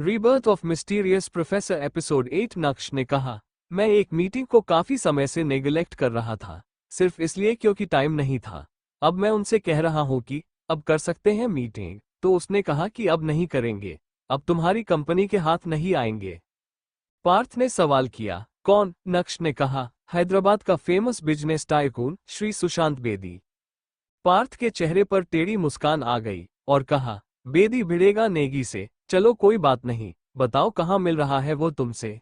Rebirth of mysterious professor episode 8। नक्श ने कहा, मैं एक मीटिंग को काफी समय से नेग्लेक्ट कर रहा था, सिर्फ इसलिए क्योंकि टाइम नहीं था। अब मैं उनसे कह रहा हूं कि अब कर सकते हैं मीटिंग, तो उसने कहा कि अब नहीं करेंगे, अब तुम्हारी कंपनी के हाथ नहीं आएंगे। पार्थ ने सवाल किया, कौन? नक्श ने कहा, हैदराबाद का famous business tycoon Shri Sushant Bedi. Parth के चेहरे पर टेढ़ी मुस्कान आ गई और कहा, बेदी भिड़ेगा नेगी से, चलो कोई बात नहीं, बताओ कहाँ मिल रहा है वो तुमसे।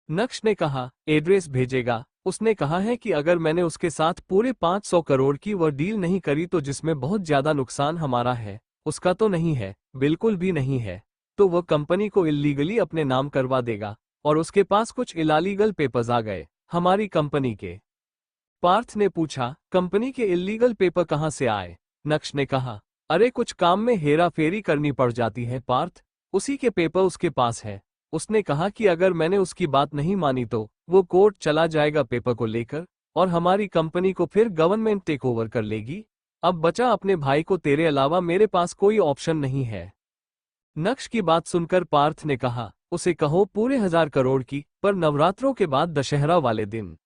नक्श ने कहा, एड्रेस भेजेगा। उसने कहा है कि अगर मैंने उसके साथ पूरे 500 करोड़ की वह डील नहीं करी तो जिसमें बहुत ज्यादा नुकसान हमारा है, उसका तो नहीं है, बिल्कुल भी नहीं है, तो वह कंपनी को इल्लीगली अपने नाम करवा देगा। और उसके पास कुछ इलालीगल पेपर्स आ गए हमारी कंपनी के। पार्थ ने पूछा, कंपनी के इल्लीगल पेपर कहाँ से आए? नक्श ने कहा, अरे कुछ काम में हेरा फेरी करनी पड़ जाती है पार्थ, उसी के पेपर उसके पास है। उसने कहा कि अगर मैंने उसकी बात नहीं मानी तो वो कोर्ट चला जाएगा पेपर को लेकर, और हमारी कंपनी को फिर गवर्नमेंट टेक ओवर कर लेगी। अब बचा अपने भाई को, तेरे अलावा मेरे पास कोई ऑप्शन नहीं है। नक्श की बात सुनकर पार्थ ने कहा, उसे कहो पूरे 1000 करोड़ की, पर नवरात्रों के बाद दशहरा वाले दिन।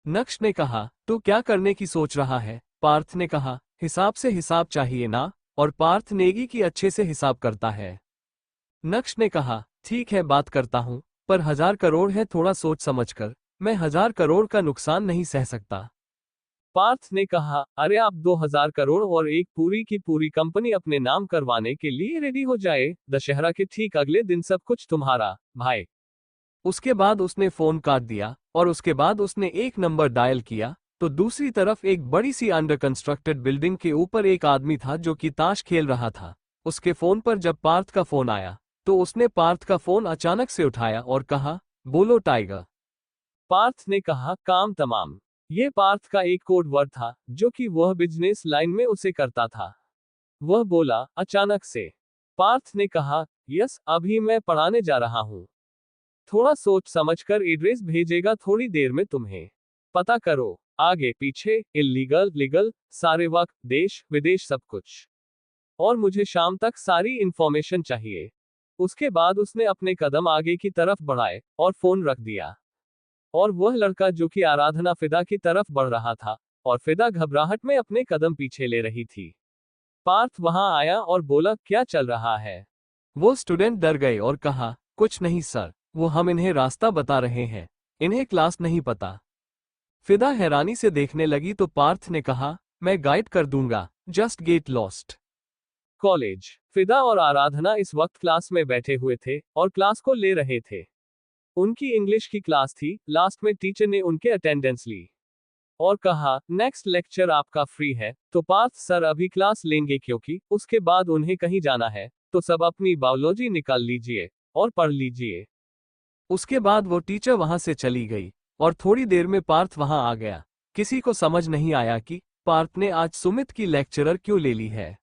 नक्श ने कहा, तू क्या करने की सोच रहा है? पार्थ ने कहा, हिसाब से हिसाब चाहिए ना, और पार्थ नेगी की अच्छे से हिसाब करता है। नक्श ने कहा, ठीक है बात करता हूँ, पर 1000 करोड़ है, थोड़ा सोच समझकर, मैं 1000 करोड़ का नुकसान नहीं सह सकता। पार्थ ने कहा, अरे आप 2000 करोड़ और एक पूरी की पूरी कंपनी अपने नाम करवाने के लिए रेडी हो जाए, दशहरा के ठीक अगले दिन सब कुछ तुम्हारा, भाई। उसके बाद उसने फोन काट दिया, और उसके बाद उसने एक नंबर डायल किया, तो दूसरी तरफ एक बड़ी सी अंडर कंस्ट्रक्टेड बिल्डिंग के ऊपर एक आदमी था जो कि ताश खेल रहा था। उसके फोन पर जब पार्थ का फोन आया, तो उसने पार्थ का फोन अचानक से उठाया और कहा, बोलो टाइगर। पार्थ ने कहा, काम तमाम। ये पार्थ का एक कोड वर्ड था जो कि वह बिजनेस लाइन में उसे करता था। वह बोला, अचानक से। पार्थ ने कहा, यस, अभी मैं पढ़ाने जा रहा हूँ, थोड़ा सोच समझकर एड्रेस भेजेगा, थोड़ी देर में तुम्हें पता करो, आगे पीछे, इल्लीगल लीगल, सारे वक्त, देश विदेश सब कुछ, और मुझे शाम तक सारी इंफॉर्मेशन चाहिए। उसके बाद उसने अपने कदम आगे की तरफ बढ़ाए और फोन रख दिया। और वह लड़का जो कि आराधना फिदा की तरफ बढ़ रहा था, और फिदा घबराहट में अपने कदम पीछे ले रही थी। पार्थ वहां आया और बोला, क्या चल रहा है? वो स्टूडेंट डर गए और कहा, कुछ नहीं सर, वो हम इन्हें रास्ता बता रहे हैं, इन्हें क्लास नहीं पता। फिदा हैरानी से देखने लगी तो पार्थ ने कहा, मैं गाइड कर दूंगा, जस्ट गेट लॉस्ट। कॉलेज। फिदा और आराधना इस वक्त क्लास में बैठे हुए थे और क्लास को ले रहे थे। उनकी इंग्लिश की क्लास थी। लास्ट में टीचर ने उनके अटेंडेंस ली और कहा, नेक्स्ट लेक्चर आपका फ्री है, तो पार्थ सर अभी क्लास लेंगे क्योंकि उसके बाद उन्हें कहीं जाना है, तो सब अपनी बायोलॉजी निकाल लीजिए और पढ़ लीजिए। उसके बाद वो टीचर वहां से चली गई और थोड़ी देर में पार्थ वहां आ गया। किसी को समझ नहीं आया कि पार्थ ने आज सुमित की लेक्चरर क्यों ले ली है।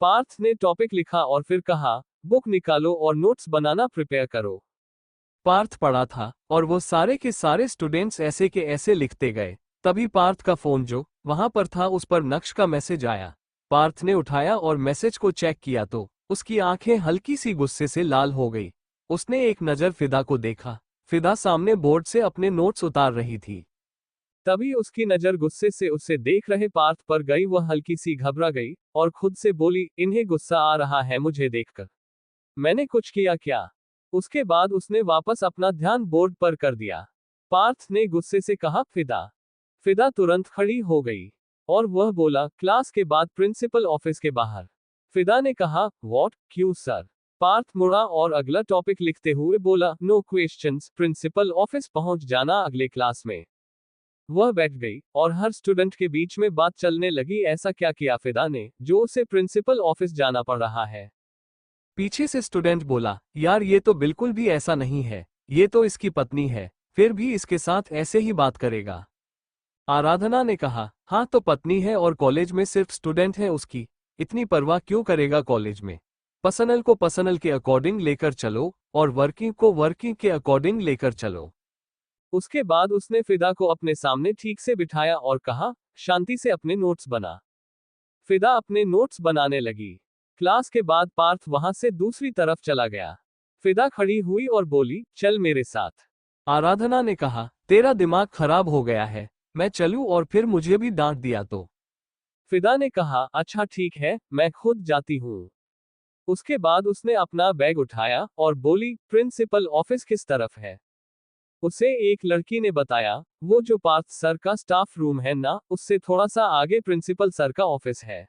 पार्थ ने टॉपिक लिखा और फिर कहा, बुक निकालो और नोट्स बनाना प्रिपेयर करो। पार्थ पढ़ा था और वो सारे के सारे स्टूडेंट्स ऐसे के ऐसे लिखते गए। तभी पार्थ का फोन जो वहां पर था उस पर नक्श का मैसेज आया। पार्थ ने उठाया और मैसेज को चेक किया तो उसकी आंखें हल्की सी गुस्से से लाल हो गई। उसने एक नजर फिदा को देखा। फिदा सामने बोर्ड से अपने नोट्स उतार रही थी। तभी उसकी नजर गुस्से से उसे देख रहे पार्थ पर गई। वह हल्की सी घबरा गई और खुद से बोली, इन्हें गुस्सा आ रहा है मुझे देखकर, मैंने कुछ किया क्या? उसके बाद उसने वापस अपना ध्यान बोर्ड पर कर दिया। पार्थ ने गुस्से से कहा, फिदा। फिदा तुरंत खड़ी हो गई और वह बोला, क्लास के बाद प्रिंसिपल ऑफिस के बाहर। फिदा ने कहा, व्हाट, क्यों सर? पार्थ मुड़ा और अगला टॉपिक लिखते हुए बोला, नो क्वेश्चंस, प्रिंसिपल ऑफिस पहुंच जाना अगले क्लास में। वह बैठ गई और हर स्टूडेंट के बीच में बात चलने लगी। ऐसा क्या किया फिदा ने जो उसे प्रिंसिपल ऑफिस जाना पड़ रहा है? पीछे से स्टूडेंट बोला, यार ये तो बिल्कुल भी ऐसा नहीं है, ये तो इसकी पत्नी है, फिर भी इसके साथ ऐसे ही बात करेगा। आराधना ने कहा, हाँ तो पत्नी है और कॉलेज में सिर्फ स्टूडेंट है उसकी, इतनी परवाह क्यों करेगा कॉलेज में? पर्सनल को पर्सनल के अकॉर्डिंग लेकर चलो और वर्किंग को वर्किंग के अकॉर्डिंग लेकर चलो। उसके बाद उसने फिदा को अपने सामने ठीक से बिठाया और कहा, शांति से अपने नोट्स बना। फिदा अपने नोट्स बनाने लगी। क्लास के बाद पार्थ वहां से दूसरी तरफ चला गया। फिदा खड़ी हुई और बोली, चल मेरे साथ। आराधना ने कहा, तेरा दिमाग खराब हो गया है, मैं चलूं और फिर मुझे भी डांट दिया तो। फिदा ने कहा, अच्छा ठीक है, मैं खुद जाती हूँ। उसके बाद उसने अपना बैग उठाया और बोली, प्रिंसिपल ऑफिस किस तरफ है? उसे एक लड़की ने बताया, वो जो पार्थ सर का स्टाफ रूम है ना, उससे थोड़ा सा आगे प्रिंसिपल सर का ऑफिस है।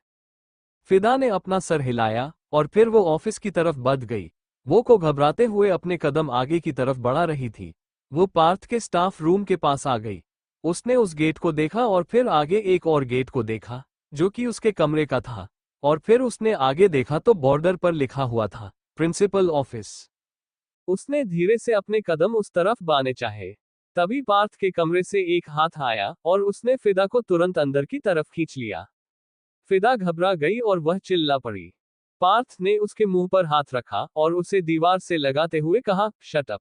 फिदा ने अपना सर हिलाया और फिर वो ऑफिस की तरफ बढ़ गई। वो को घबराते हुए अपने कदम आगे की तरफ बढ़ा रही थी। वो पार्थ के स्टाफ रूम के पास आ गई। उसने उस गेट को देखा और फिर आगे एक और गेट को देखा, जो कि उसके कमरे का था। और फिर उसने आगे देखा तो बॉर्डर पर लिखा हुआ था, प्रिंसिपल ऑफिस। उसने धीरे से अपने कदम उस तरफ बाने चाहे। तभी पार्थ के कमरे से एक हाथ आया और उसने फिदा को तुरंत अंदर की तरफ खींच लिया। फिदा घबरा गई और वह चिल्ला पड़ी। पार्थ ने उसके मुंह पर हाथ रखा और उसे दीवार से लगाते हुए कहा, शट अप।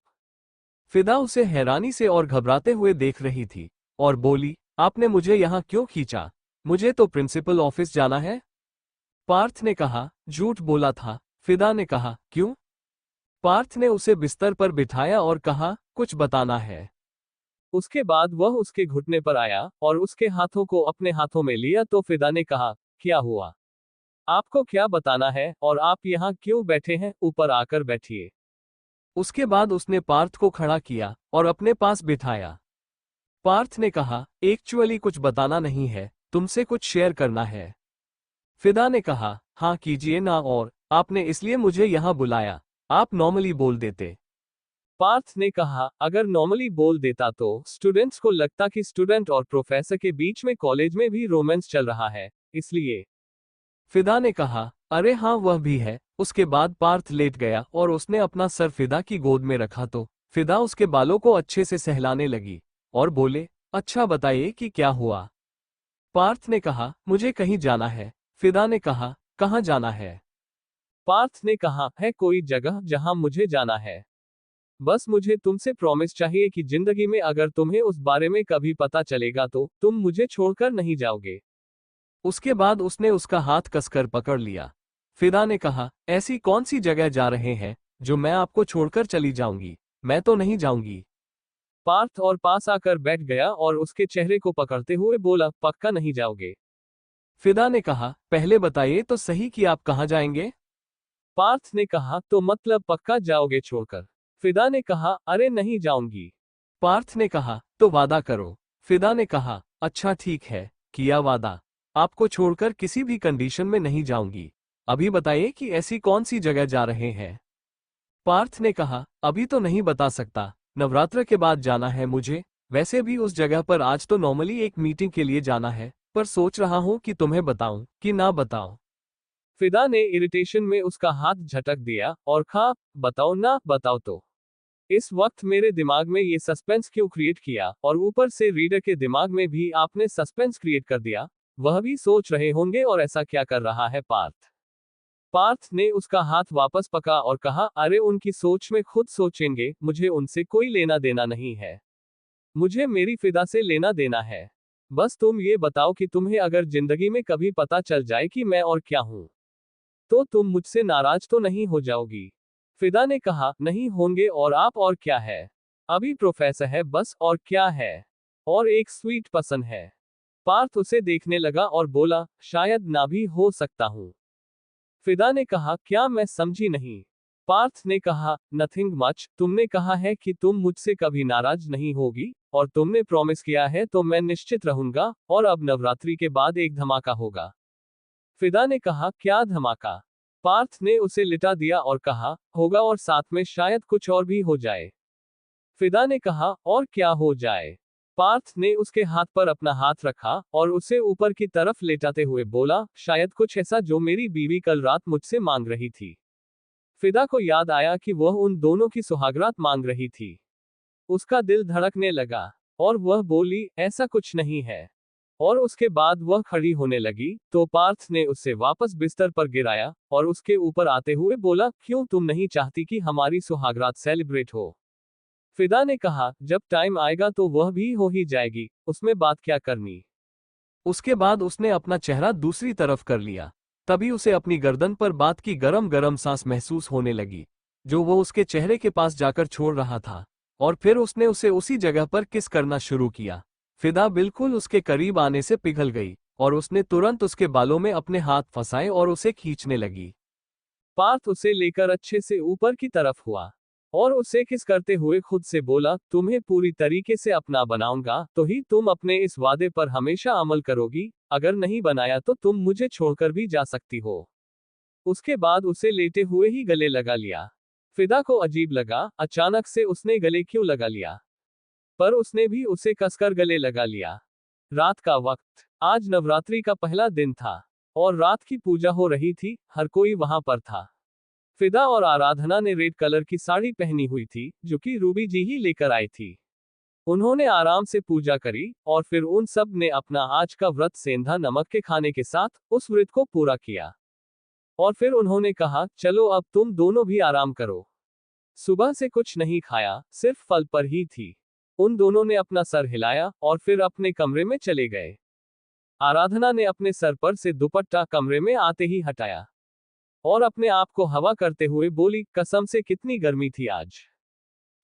फिदा उसे हैरानी से और घबराते हुए देख रही थी और बोली, आपने मुझे यहाँ क्यों खींचा? मुझे तो प्रिंसिपल ऑफिस जाना है। पार्थ ने कहा, झूठ बोला था। फिदा ने कहा, क्यों? पार्थ ने उसे बिस्तर पर बिठाया और कहा, कुछ बताना है। उसके बाद वह उसके घुटने पर आया और उसके हाथों को अपने हाथों में लिया तो फिदा ने कहा, क्या हुआ? आपको क्या बताना है और आप यहाँ क्यों बैठे हैं? ऊपर आकर बैठिए। उसके बाद उसने पार्थ को खड़ा किया और अपने पास बिठाया। पार्थ ने कहा, एक्चुअली कुछ बताना नहीं है, तुमसे कुछ शेयर करना है। फिदा ने कहा, हाँ कीजिए ना, और आपने इसलिए मुझे यहाँ बुलाया, आप नॉर्मली बोल देते। पार्थ ने कहा, अगर नॉर्मली बोल देता तो स्टूडेंट्स को लगता कि स्टूडेंट और प्रोफेसर के बीच में कॉलेज में भी रोमांस चल रहा है, इसलिए। फिदा ने कहा, अरे हाँ वह भी है। उसके बाद पार्थ लेट गया और उसने अपना सर फिदा की गोद में रखा तो फिदा उसके बालों को अच्छे से सहलाने लगी और बोले, अच्छा बताइए कि क्या हुआ? पार्थ ने कहा, मुझे कहीं जाना है। फिदा ने कहा, कहाँ जाना है? पार्थ ने कहा, है कोई जगह जहां मुझे जाना है। बस मुझे तुमसे प्रॉमिस चाहिए कि जिंदगी में अगर तुम्हें उस बारे में कभी पता चलेगा तो तुम मुझे छोड़कर नहीं जाओगे। उसके बाद उसने उसका हाथ कसकर पकड़ लिया। फिदा ने कहा, ऐसी कौन सी जगह जा रहे हैं जो मैं आपको छोड़कर चली जाऊंगी? मैं तो नहीं जाऊंगी। पार्थ और पास आकर बैठ गया और उसके चेहरे को पकड़ते हुए बोला, पक्का नहीं जाओगे? फिदा ने कहा, पहले बताइए तो सही कि आप कहाँ जाएंगे? पार्थ ने कहा, तो मतलब पक्का जाओगे छोड़कर? फिदा ने कहा, अरे नहीं जाऊंगी। पार्थ ने कहा, तो वादा करो। फिदा ने कहा, अच्छा ठीक है, किया वादा। आपको छोड़कर किसी भी कंडीशन में नहीं जाऊंगी। अभी बताइए कि ऐसी कौन सी जगह जा रहे हैं? पार्थ ने कहा, अभी तो नहीं बता सकता, नवरात्र के बाद जाना है मुझे। वैसे भी उस जगह पर आज तो नॉर्मली एक मीटिंग के लिए जाना है, पर सोच रहा हूँ कि तुम्हें बताऊं कि ना बताऊं। फिदा ने इरिटेशन में उसका हाथ झटक दिया और कहा, बताओ ना बताओ तो। इस वक्त मेरे दिमाग में ये सस्पेंस क्यों क्रिएट किया, और ऊपर से रीडर के दिमाग में भी आपने सस्पेंस क्रिएट कर दिया। वह भी सोच रहे होंगे और ऐसा क्या कर रहा है पार्थ। पार्थ ने उसका हाथ वापस पकड़ा और कहा, अरे उनकी सोच में खुद सोचेंगे, मुझे उनसे कोई लेना देना नहीं है। मुझे मेरी फिदा से लेना देना है। बस तुम ये बताओ कि तुम्हें अगर जिंदगी में कभी पता चल जाए कि मैं और क्या हूं, तो तुम मुझसे नाराज तो नहीं हो जाओगी? फिदा ने कहा, नहीं होंगे, और आप और क्या है? अभी प्रोफेसर है बस, और क्या है? और एक स्वीट पर्सन है। पार्थ उसे देखने लगा और बोला, शायद ना भी हो सकता हूं। फिदा ने कहा, क्या? मैं समझी नहीं। पार्थ ने कहा, नथिंग मच, तुमने कहा है कि तुम मुझसे कभी नाराज नहीं होगी, और तुमने प्रॉमिस किया है तो मैं निश्चित रहूंगा, और अब नवरात्रि के बाद एक धमाका होगा। फिदा ने कहा, क्या धमाका? पार्थ ने उसे लिटा दिया और कहा, होगा, और साथ में शायद कुछ और भी हो जाए। फिदा ने कहा, और क्या हो जाए? पार्थ ने उसके हाथ पर अपना हाथ रखा और उसे ऊपर की तरफ लेटाते हुए बोला, शायद कुछ ऐसा जो मेरी बीवी कल रात मुझसे मांग रही थी। फिदा को याद आया कि वह उन दोनों की सुहागरात मांग रही थी। उसका दिल धड़कने लगा और वह बोली, ऐसा कुछ नहीं है। और उसके बाद वह खड़ी होने लगी तो पार्थ ने उसे वापस बिस्तर पर गिराया और उसके ऊपर आते हुए बोला, क्यों, तुम नहीं चाहती कि हमारी सुहागरात सेलिब्रेट हो? फिदा ने कहा, जब टाइम आएगा तो वह भी हो ही जाएगी, उसमें बात क्या करनी। उसके बाद उसने अपना चेहरा दूसरी तरफ कर लिया। तभी उसे अपनी गर्दन पर बात की गरम गरम सांस महसूस होने लगी। जो वो उसके चेहरे के पास जाकर छोड़ रहा था, और फिर उसने उसे उसी जगह पर किस करना शुरू किया। फिदा बिल्कुल उसके करीब आने से पिघल गई, और उसने तुरंत उसके बालों में अपने हाथ फंसाए और उसे खींचने लगी। पार्थ उसे लेकर अच्छे से ऊपर की तरफ हुआ, और उसे किस करते हुए खुद से बोला, तुम्हें पूरी तरीके से अपना बनाऊंगा तो ही तुम अपने इस वादे पर हमेशा अमल करोगी, अगर नहीं बनाया तो तुम मुझे छोड़कर भी जा सकती हो। उसके बाद उसे लेटे हुए ही गले लगा लिया। फिदा को अजीब लगा, अचानक से उसने गले क्यों लगा लिया, पर उसने भी उसे कसकर गले लगा लिया। रात का वक्त, आज नवरात्रि का पहला दिन था, और रात की पूजा हो रही थी, हर कोई वहां पर था। फिदा और आराधना ने रेड कलर की साड़ी पहनी हुई थी, जो कि रूबी जी ही लेकर आई थी। उन्होंने आराम से पूजा करी, और फिर उन सब ने अपना आज का व्रत सेंधा नमक के खाने के साथ उस व्रत को पूरा किया। और फिर उन्होंने कहा, चलो अब तुम दोनों भी आराम करो। सुबह से कुछ नहीं खाया, सिर्फ फल पर ही थी। उन दोनों ने अपना सर हिलाया और फिर अपने कमरे में चले गए। आराधना ने अपने सर पर से दुपट्टा कमरे में आते ही हटाया, और अपने आप को हवा करते हुए बोली, कसम से कितनी गर्मी थी आज।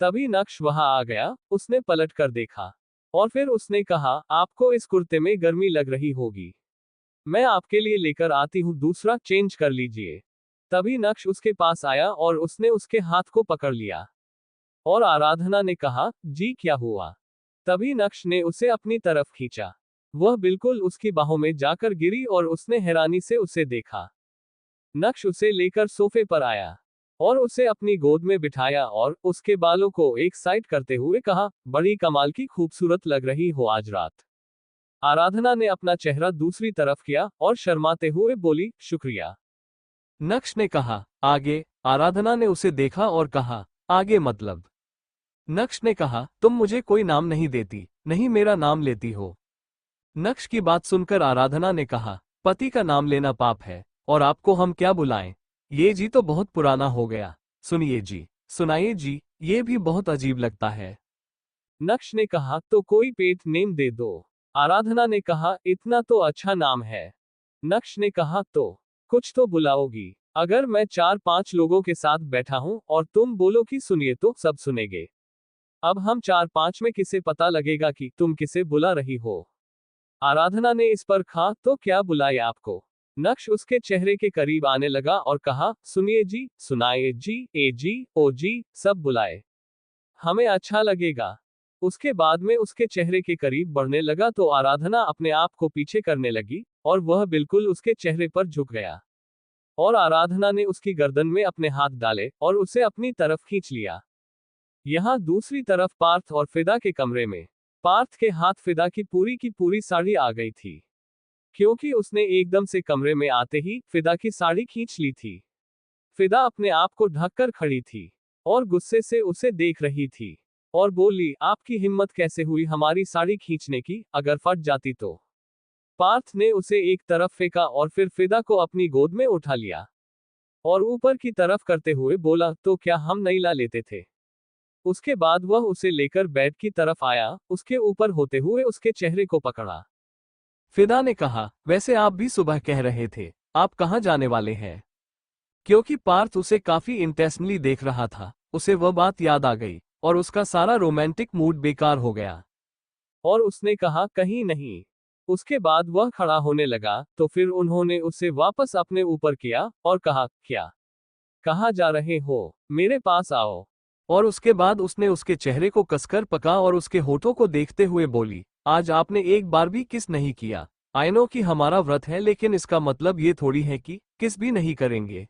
तभी नक्श वहां आ गया, उसने पलट कर देखा, और फिर उसने कहा, आपको इस कुर्ते में गर्मी लग रही होगी, मैं आपके लिए लेकर आती हूँ दूसरा, चेंज कर लीजिए। तभी नक्श उसके पास आया और उसने उसके हाथ को पकड़ लिया, और आराधना ने कहा, जी क्या हुआ। तभी नक्श ने उसे अपनी तरफ खींचा। वह बिल्कुल उसकी बाहों में जाकर गिरी और उसने हैरानी से उसे देखा। नक्श उसे लेकर सोफे पर आया, और उसे अपनी गोद में बिठाया और उसके बालों को एक साइड करते हुए कहा, बड़ी कमाल की खूबसूरत लग रही हो आज रात। आराधना ने अपना चेहरा दूसरी तरफ किया और शर्माते हुए बोली, शुक्रिया। नक्श ने कहा, आगे। आराधना ने उसे देखा और कहा, आगे मतलब। नक्श ने कहा, तुम मुझे कोई नाम नहीं देती, नहीं मेरा नाम लेती हो। नक्श की बात सुनकर आराधना ने कहा, पति का नाम लेना पाप है, और आपको हम क्या बुलाएं। ये जी तो बहुत पुराना हो गया। सुनिए जी, सुनाइए जी, ये भी बहुत अजीब लगता है। नक्श ने कहा, तो कोई पेट नेम दे दो। आराधना ने कहा, इतना तो अच्छा नाम है। नक्श ने कहा, तो कुछ तो बुलाओगी। अगर मैं 4-5 लोगों के साथ बैठा हूं और तुम बोलो कि सुनिए तो सब सुनेंगे। अब हम 4-5 में किसे पता लगेगा कि तुम किसे बुला रही हो। आराधना ने इस पर कहा, तो क्या बुलाए आपको। नक्श उसके चेहरे के करीब आने लगा और कहा, सुनिए जी, सुनाइए जी, ए जी, ओ जी, सब बुलाए, हमें अच्छा लगेगा। उसके बाद में उसके चेहरे के करीब बढ़ने लगा तो आराधना अपने आप को पीछे करने लगी, और वह बिल्कुल उसके चेहरे पर झुक गया। और आराधना ने उसकी गर्दन में अपने हाथ डाले और उसे अपनी तरफ खींच लिया। यहाँ दूसरी तरफ पार्थ और फिदा के कमरे में, पार्थ के हाथ फिदा की पूरी साड़ी आ गई थी, क्योंकि उसने एकदम से कमरे में आते ही फिदा की साड़ी खींच ली थी। फिदा अपने आप को ढककर खड़ी थी, और गुस्से से उसे देख रही थी, और बोली, आपकी हिम्मत कैसे हुई हमारी साड़ी खींचने की, अगर फट जाती तो। पार्थ ने उसे एक तरफ फेंका और फिर फिदा को अपनी गोद में उठा लिया, और ऊपर की तरफ करते हुए बोला, तो क्या हम नहीं ला लेते थे। उसके बाद वह उसे लेकर बेड की तरफ आया, उसके ऊपर होते हुए उसके चेहरे को पकड़ा। फिदा ने कहा, वैसे आप भी सुबह कह रहे थे, आप कहाँ जाने वाले हैं। क्योंकि पार्थ उसे काफी इंटेंशनली देख रहा था, उसे वह बात याद आ गई, और उसका सारा रोमांटिक मूड बेकार हो गया। और उसने कहा, कहीं नहीं। उसके बाद वह खड़ा होने लगा, तो फिर उन्होंने उसे वापस अपने ऊपर किया, और कहा, क्या, कहाँ जा रहे हो, मेरे पास आओ। और उसके बाद उसने उसके चेहरे को कसकर पका और उसके होठों को देखते हुए बोली, आज आपने एक बार भी किस नहीं किया। आई नो कि हमारा व्रत है, लेकिन इसका मतलब ये थोड़ी है कि किस भी नहीं करेंगे।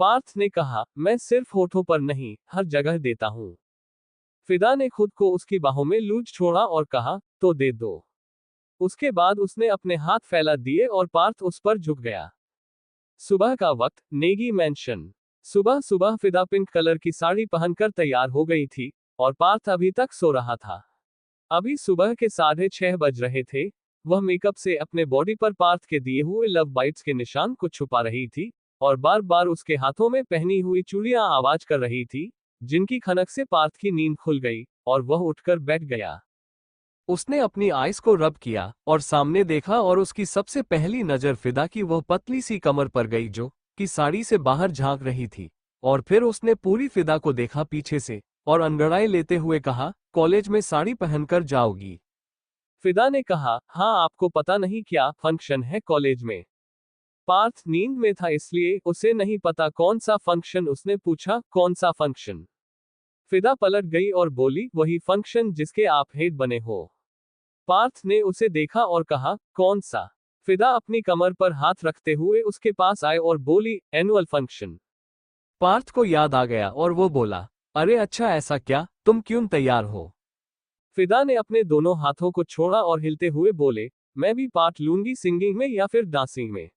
पार्थ ने कहा, मैं सिर्फ होठों पर नहीं, हर जगह देता हूँ। फिदा ने खुद को उसकी बाहों में लूच छोड़ा और कहा, तो दे दो। उसके बाद उसने अपने हाथ फैला दिए और पार्थ उस पर झुक गया। सुबह का वक्त, नेगी मैंशन। सुबह सुबह फिदा पिंक कलर की साड़ी पहनकर तैयार हो गई थी, और पार्थ अभी तक सो रहा था। अभी सुबह के 6:30 बज रहे थे। वह मेकअप से अपने बॉडी पर पार्थ के दिए हुए लव बाइट्स के निशान को छुपा रही थी, और बार बार उसके हाथों में पहनी हुई चूड़ियां आवाज कर रही थी, जिनकी खनक से पार्थ की नींद खुल गई, और वह उठकर बैठ गया। उसने अपनी आइस को रब किया और सामने देखा, और उसकी सबसे पहली नजर फिदा की वह पतली सी कमर पर गई जो कि साड़ी से बाहर झांक रही थी। और फिर उसने पूरी फिदा को देखा पीछे से और अंगड़ाई लेते हुए कहा, कॉलेज में साड़ी पहनकर जाओगी? फिदा ने कहा, हाँ, आपको पता नहीं क्या फंक्शन है कॉलेज में? पार्थ नींद में था इसलिए उसे नहीं पता कौन सा फंक्शन। उसने पूछा, कौन सा फंक्शन? फिदा पलट गई और बोली, वही फंक्शन जिसके आप हेड बने हो। पार्थ ने उसे देखा और कहा, कौन सा? फिदा अपनी कमर पर हाथ रखते हुए उसके पास आए और बोली, एनुअल फंक्शन। पार्थ को याद आ गया और वो बोला, अरे अच्छा, ऐसा क्या? तुम क्यों तैयार हो? फिदा ने अपने दोनों हाथों को छोड़ा और हिलते हुए बोले, मैं भी पार्ट लूंगी, सिंगिंग में या फिर डांसिंग में।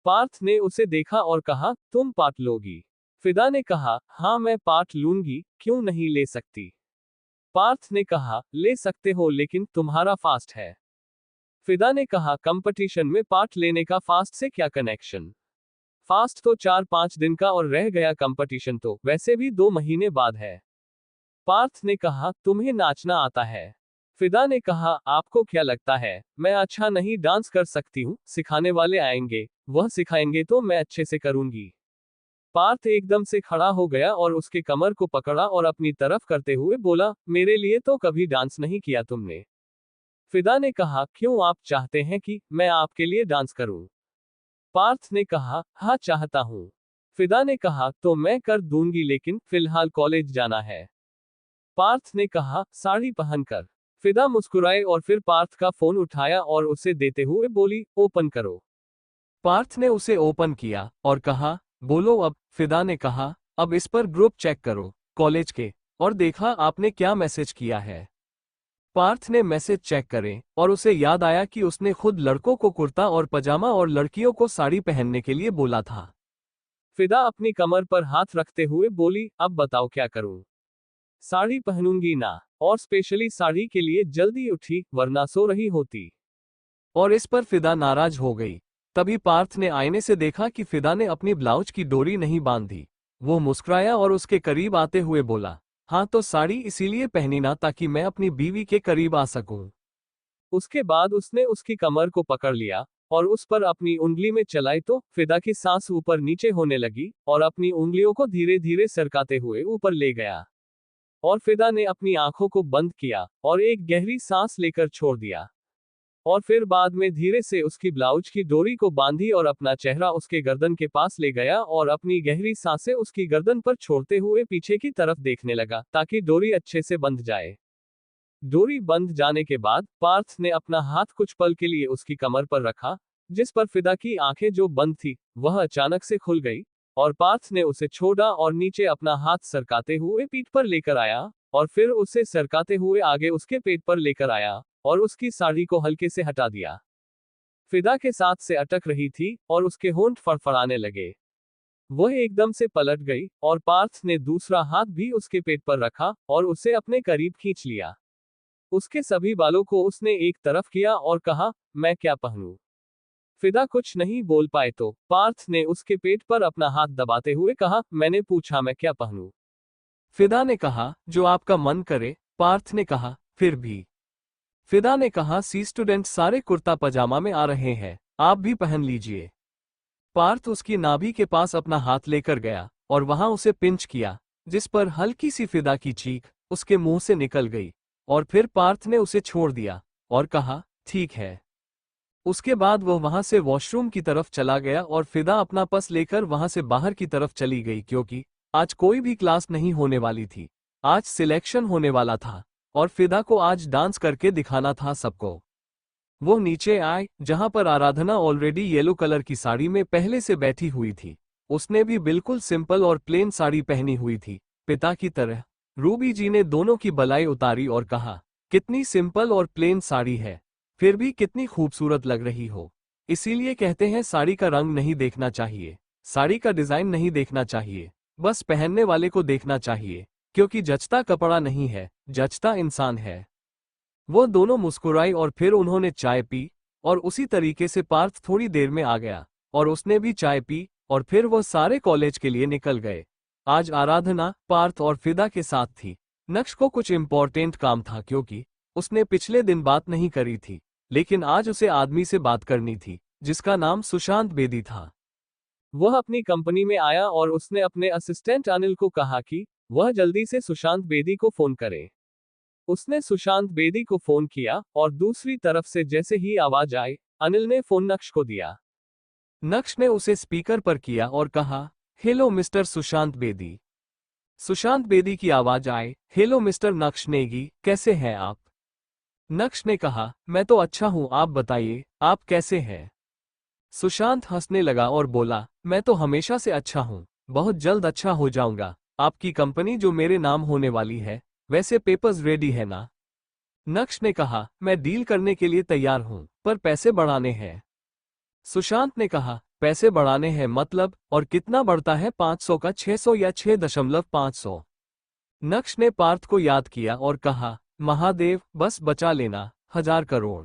पार्थ ने उसे देखा और कहा, तुम पार्ट लोगी? फिदा ने कहा, हाँ, मैं पार्ट लूंगी, क्यों नहीं ले सकती? पार्थ ने कहा, ले सकते हो, लेकिन तुम्हारा फास्ट है। फिदा ने कहा, कंपटीशन में पार्ट लेने का फास्ट से क्या कनेक्शन? फास्ट तो 4-5 दिन का और रह गया कंपटीशन तो वैसे भी 2 महीने बाद है। पार्थ ने कहा, तुम्हें नाचना आता है? फिदा ने कहा, आपको क्या लगता है मैं अच्छा नहीं डांस कर सकती हूँ? सिखाने वाले आएंगे, वह सिखाएंगे तो मैं अच्छे से करूंगी। पार्थ एकदम से खड़ा हो गया और उसके कमर को पकड़ा और अपनी तरफ करते हुए बोला, मेरे लिए तो कभी डांस नहीं किया तुमने। फिदा ने कहा, क्यों, आप चाहते हैं कि मैं आपके लिए डांस करूं? पार्थ ने कहा, हाँ, चाहता हूं। फिदा ने कहा, तो मैं कर दूंगी, लेकिन फिलहाल कॉलेज जाना है। पार्थ ने कहा, साड़ी पहनकर? फिदा मुस्कुराए और फिर पार्थ का फोन उठाया और उसे देते हुए बोली, ओपन करो। पार्थ ने उसे ओपन किया और कहा, बोलो अब। फिदा ने कहा, अब इस पर ग्रुप चेक करो कॉलेज के, और देखा आपने क्या मैसेज किया है। पार्थ ने मैसेज चेक करे और उसे याद आया कि उसने खुद लड़कों को कुर्ता और पजामा और लड़कियों को साड़ी पहनने के लिए बोला था। फिदा अपनी कमर पर हाथ रखते हुए बोली, अब बताओ क्या करूं? साड़ी पहनूंगी ना, और स्पेशली साड़ी के लिए जल्दी उठी, वरना सो रही होती। और इस पर फिदा नाराज हो गई। तभी पार्थ ने आईने से देखा कि फिदा ने अपनी ब्लाउज की डोरी नहीं बांधी। वो मुस्कुराया और उसके करीब आते हुए बोला, हाँ, तो साड़ी इसीलिए पहनी ना ताकि मैं अपनी बीवी के करीब आ सकूं। उसके बाद उसने उसकी कमर को पकड़ लिया और उस पर अपनी उंगली में चलाई तो फिदा की सांस ऊपर नीचे होने लगी और अपनी उंगलियों को धीरे धीरे सरकाते हुए ऊपर ले गया। और फिदा ने अपनी आंखों को बंद किया और एक गहरी सांस लेकर छोड़ दिया। और फिर बाद में धीरे से उसकी ब्लाउज की डोरी को बांधी और अपना चेहरा उसके गर्दन के पास ले गया और अपनी गहरी सांसें उसकी गर्दन पर छोड़ते हुए पीछे की तरफ देखने लगा ताकि डोरी अच्छे से बंध जाए। डोरी बंध जाने के बाद पार्थ ने अपना हाथ कुछ पल के लिए उसकी कमर पर रखा, जिस पर फिदा की आंखें जो बंद थी वह अचानक से खुल गई। और पार्थ ने उसे छोड़ा और नीचे अपना हाथ सरकाते हुए पीठ पर लेकर आया, और फिर उसे सरकाते हुए आगे उसके पेट पर लेकर आया और उसकी साड़ी को हल्के से हटा दिया। फिदा के साथ से अटक रही थी और उसके होंठ फड़फड़ाने लगे। वह एकदम से पलट गई और पार्थ ने दूसरा हाथ भी उसके पेट पर रखा और उसे अपने करीब खींच लिया। उसके सभी बालों को उसने एक तरफ किया और कहा, मैं क्या पहनूं? फिदा कुछ नहीं बोल पाए तो पार्थ ने उसके पेट पर अपना हाथ दबाते हुए कहा, मैंने पूछा मैं क्या पहनूं? फिदा ने कहा, जो आपका मन करे। पार्थ ने कहा, फिर भी। फिदा ने कहा, सी स्टूडेंट सारे कुर्ता पजामा में आ रहे हैं, आप भी पहन लीजिए। पार्थ उसकी नाभि के पास अपना हाथ लेकर गया और वहां उसे पिंच किया, जिस पर हल्की सी फिदा की चीख उसके मुंह से निकल गई। और फिर पार्थ ने उसे छोड़ दिया और कहा, ठीक है। उसके बाद वह वहां से वॉशरूम की तरफ चला गया और फिदा अपना पर्स लेकर वहां से बाहर की तरफ चली गई, क्योंकि आज कोई भी क्लास नहीं होने वाली थी। आज सिलेक्शन होने वाला था और फिदा को आज डांस करके दिखाना था सबको। वो नीचे आए जहां पर आराधना ऑलरेडी येलो कलर की साड़ी में पहले से बैठी हुई थी। उसने भी बिल्कुल सिंपल और प्लेन साड़ी पहनी हुई थी, पिता की तरह। रूबी जी ने दोनों की बलाई उतारी और कहा, कितनी सिंपल और प्लेन साड़ी है, फिर भी कितनी खूबसूरत लग रही हो। इसीलिए कहते हैं साड़ी का रंग नहीं देखना चाहिए, साड़ी का डिजाइन नहीं देखना चाहिए, बस पहनने वाले को देखना चाहिए, क्योंकि जचता कपड़ा नहीं है, जचता इंसान है। वो दोनों मुस्कुराई और फिर उन्होंने चाय पी, और उसी तरीके से पार्थ थोड़ी देर में आ गया और उसने भी चाय पी, और फिर वो सारे कॉलेज के लिए निकल गए। आज आराधना पार्थ और फिदा के साथ थी। नक्श को कुछ इम्पोर्टेंट काम था, क्योंकि उसने पिछले दिन बात नहीं करी थी, लेकिन आज उसे आदमी से बात करनी थी जिसका नाम सुशांत बेदी था। वह अपनी कंपनी में आया और उसने अपने असिस्टेंट अनिल को कहा कि वह जल्दी से सुशांत बेदी को फोन करे। उसने सुशांत बेदी को फोन किया और दूसरी तरफ से जैसे ही आवाज आई, अनिल ने फोन नक्श को दिया। नक्श ने उसे स्पीकर पर किया और कहा, हेलो मिस्टर सुशांत बेदी। सुशांत बेदी की आवाज आए, हेलो मिस्टर नक्श नेगी, कैसे हैं आप? नक्श ने कहा, मैं तो अच्छा हूं, आप बताइए, आप कैसे हैं? सुशांत हंसने लगा और बोला, मैं तो हमेशा से अच्छा हूं, बहुत जल्द अच्छा हो जाऊंगा। आपकी कंपनी जो मेरे नाम होने वाली है, वैसे पेपर्स रेडी है ना? नक्श ने कहा, मैं डील करने के लिए तैयार हूं, पर पैसे बढ़ाने हैं। सुशांत ने कहा, पैसे बढ़ाने हैं मतलब, और कितना बढ़ता है, 500 का 600 या 6.500? नक्श ने पार्थ को याद किया और कहा, महादेव, बस बचा लेना, 1000 करोड़।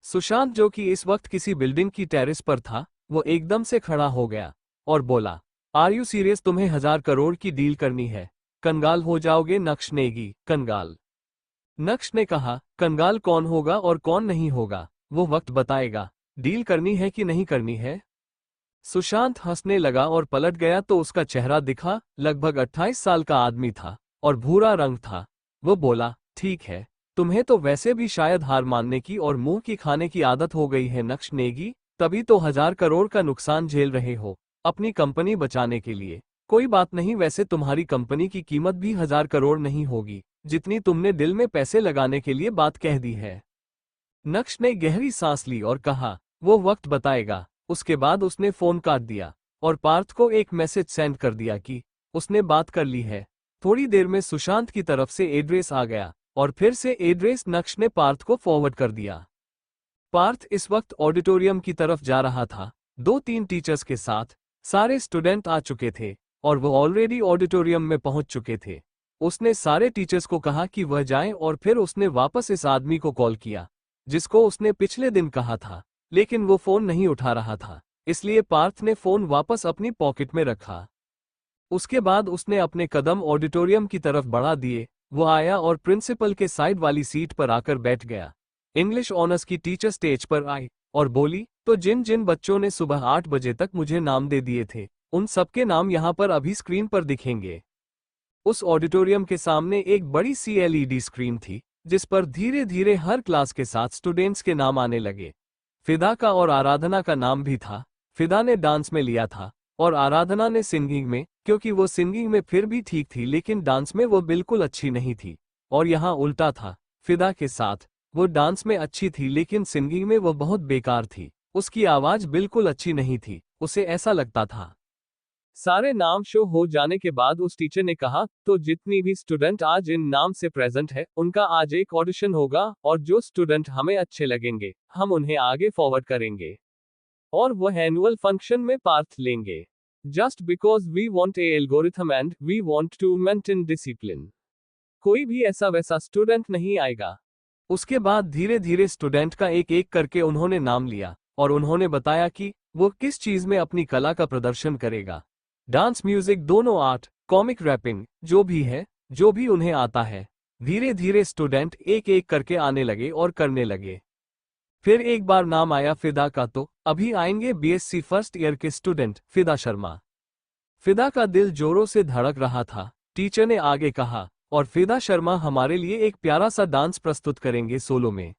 सुशांत जो कि इस वक्त किसी बिल्डिंग की टेरेस पर था, वो एकदम से खड़ा हो गया और बोला, आर यू सीरियस? तुम्हें 1000 करोड़ की डील करनी है? कंगाल हो जाओगे नक्श नेगी, कंगाल। नक्श ने कहा, कंगाल कौन होगा और कौन नहीं होगा, वो वक्त बताएगा। डील करनी है कि नहीं करनी है? सुशांत हंसने लगा और पलट गया तो उसका चेहरा दिखा, लगभग 28 साल का आदमी था और भूरा रंग था। वो बोला, ठीक है, तुम्हें तो वैसे भी शायद हार मानने की और मुंह की खाने की आदत हो गई है नक्श नेगी, तभी तो 1000 करोड़ का नुकसान झेल रहे हो अपनी कंपनी बचाने के लिए। कोई बात नहीं, वैसे तुम्हारी कंपनी की कीमत भी 1000 करोड़ नहीं होगी, जितनी तुमने दिल में पैसे लगाने के लिए बात कह दी है। नक्श ने गहरी सांस ली और कहा, वो वक्त बताएगा। उसके बाद उसने फोन काट दिया और पार्थ को एक मैसेज सेंड कर दिया कि उसने बात कर ली है। थोड़ी देर में सुशांत की तरफ से एड्रेस आ गया और फिर से एड्रेस नक्श ने पार्थ को फॉरवर्ड कर दिया। पार्थ इस वक्त ऑडिटोरियम की तरफ जा रहा था, 2-3 टीचर्स के साथ। सारे स्टूडेंट आ चुके थे और वो ऑलरेडी ऑडिटोरियम में पहुंच चुके थे। उसने सारे टीचर्स को कहा कि वह जाएं और फिर उसने वापस इस आदमी को कॉल किया जिसको उसने पिछले दिन कहा था, लेकिन वो फोन नहीं उठा रहा था, इसलिए पार्थ ने फोन वापस अपनी पॉकेट में रखा। उसके बाद उसने अपने कदम ऑडिटोरियम की तरफ बढ़ा दिए। वो आया और प्रिंसिपल के साइड वाली सीट पर आकर बैठ गया। इंग्लिश ऑनर्स की टीचर स्टेज पर आई और बोली, तो जिन जिन बच्चों ने सुबह 8 बजे तक मुझे नाम दे दिए थे, उन सबके नाम यहाँ पर अभी स्क्रीन पर दिखेंगे। उस ऑडिटोरियम के सामने एक बड़ी सी एलईडी स्क्रीन थी, जिस पर धीरे धीरे हर क्लास के साथ स्टूडेंट्स के नाम आने लगे। फिदा का और आराधना का नाम भी था। फिदा ने डांस में लिया था और आराधना ने सिंगिंग में, क्योंकि वो सिंगिंग में फिर भी ठीक थी लेकिन डांस में वो बिल्कुल अच्छी नहीं थी। और यहाँ उल्टा था, फिदा के साथ वो डांस में अच्छी थी लेकिन सिंगिंग में वो बहुत बेकार थी। उसकी आवाज बिल्कुल अच्छी नहीं थी, उसे ऐसा लगता था। सारे नाम शो हो जाने के बाद उस टीचर ने कहा, तो जितनी भी स्टूडेंट आज इन नाम से प्रेजेंट है, उनका आज एक ऑडिशन होगा और जो स्टूडेंट हमें अच्छे लगेंगे, हम उन्हें आगे फॉरवर्ड करेंगे और वह एनुअल फंक्शन में पार्ट लेंगे। Just because we want a algorithm and we want to maintain discipline. कोई भी ऐसा वैसा स्टूडेंट नहीं आएगा। उसके बाद धीरे धीरे स्टूडेंट का एक एक करके उन्होंने नाम लिया और उन्होंने बताया कि वो किस चीज में अपनी कला का प्रदर्शन करेगा। डांस, म्यूजिक, दोनों, आर्ट, कॉमिक, रैपिंग, जो भी है, जो भी उन्हें आता है। धीरे धीरे स्टूडेंट एक एक करके आने लगे और करने लगे। फिर एक बार नाम आया फिदा का, तो अभी आएंगे बीएससी फर्स्ट ईयर के स्टूडेंट फिदा शर्मा। फिदा का दिल जोरों से धड़क रहा था। टीचर ने आगे कहा, और फिदा शर्मा हमारे लिए एक प्यारा सा डांस प्रस्तुत करेंगे सोलो में।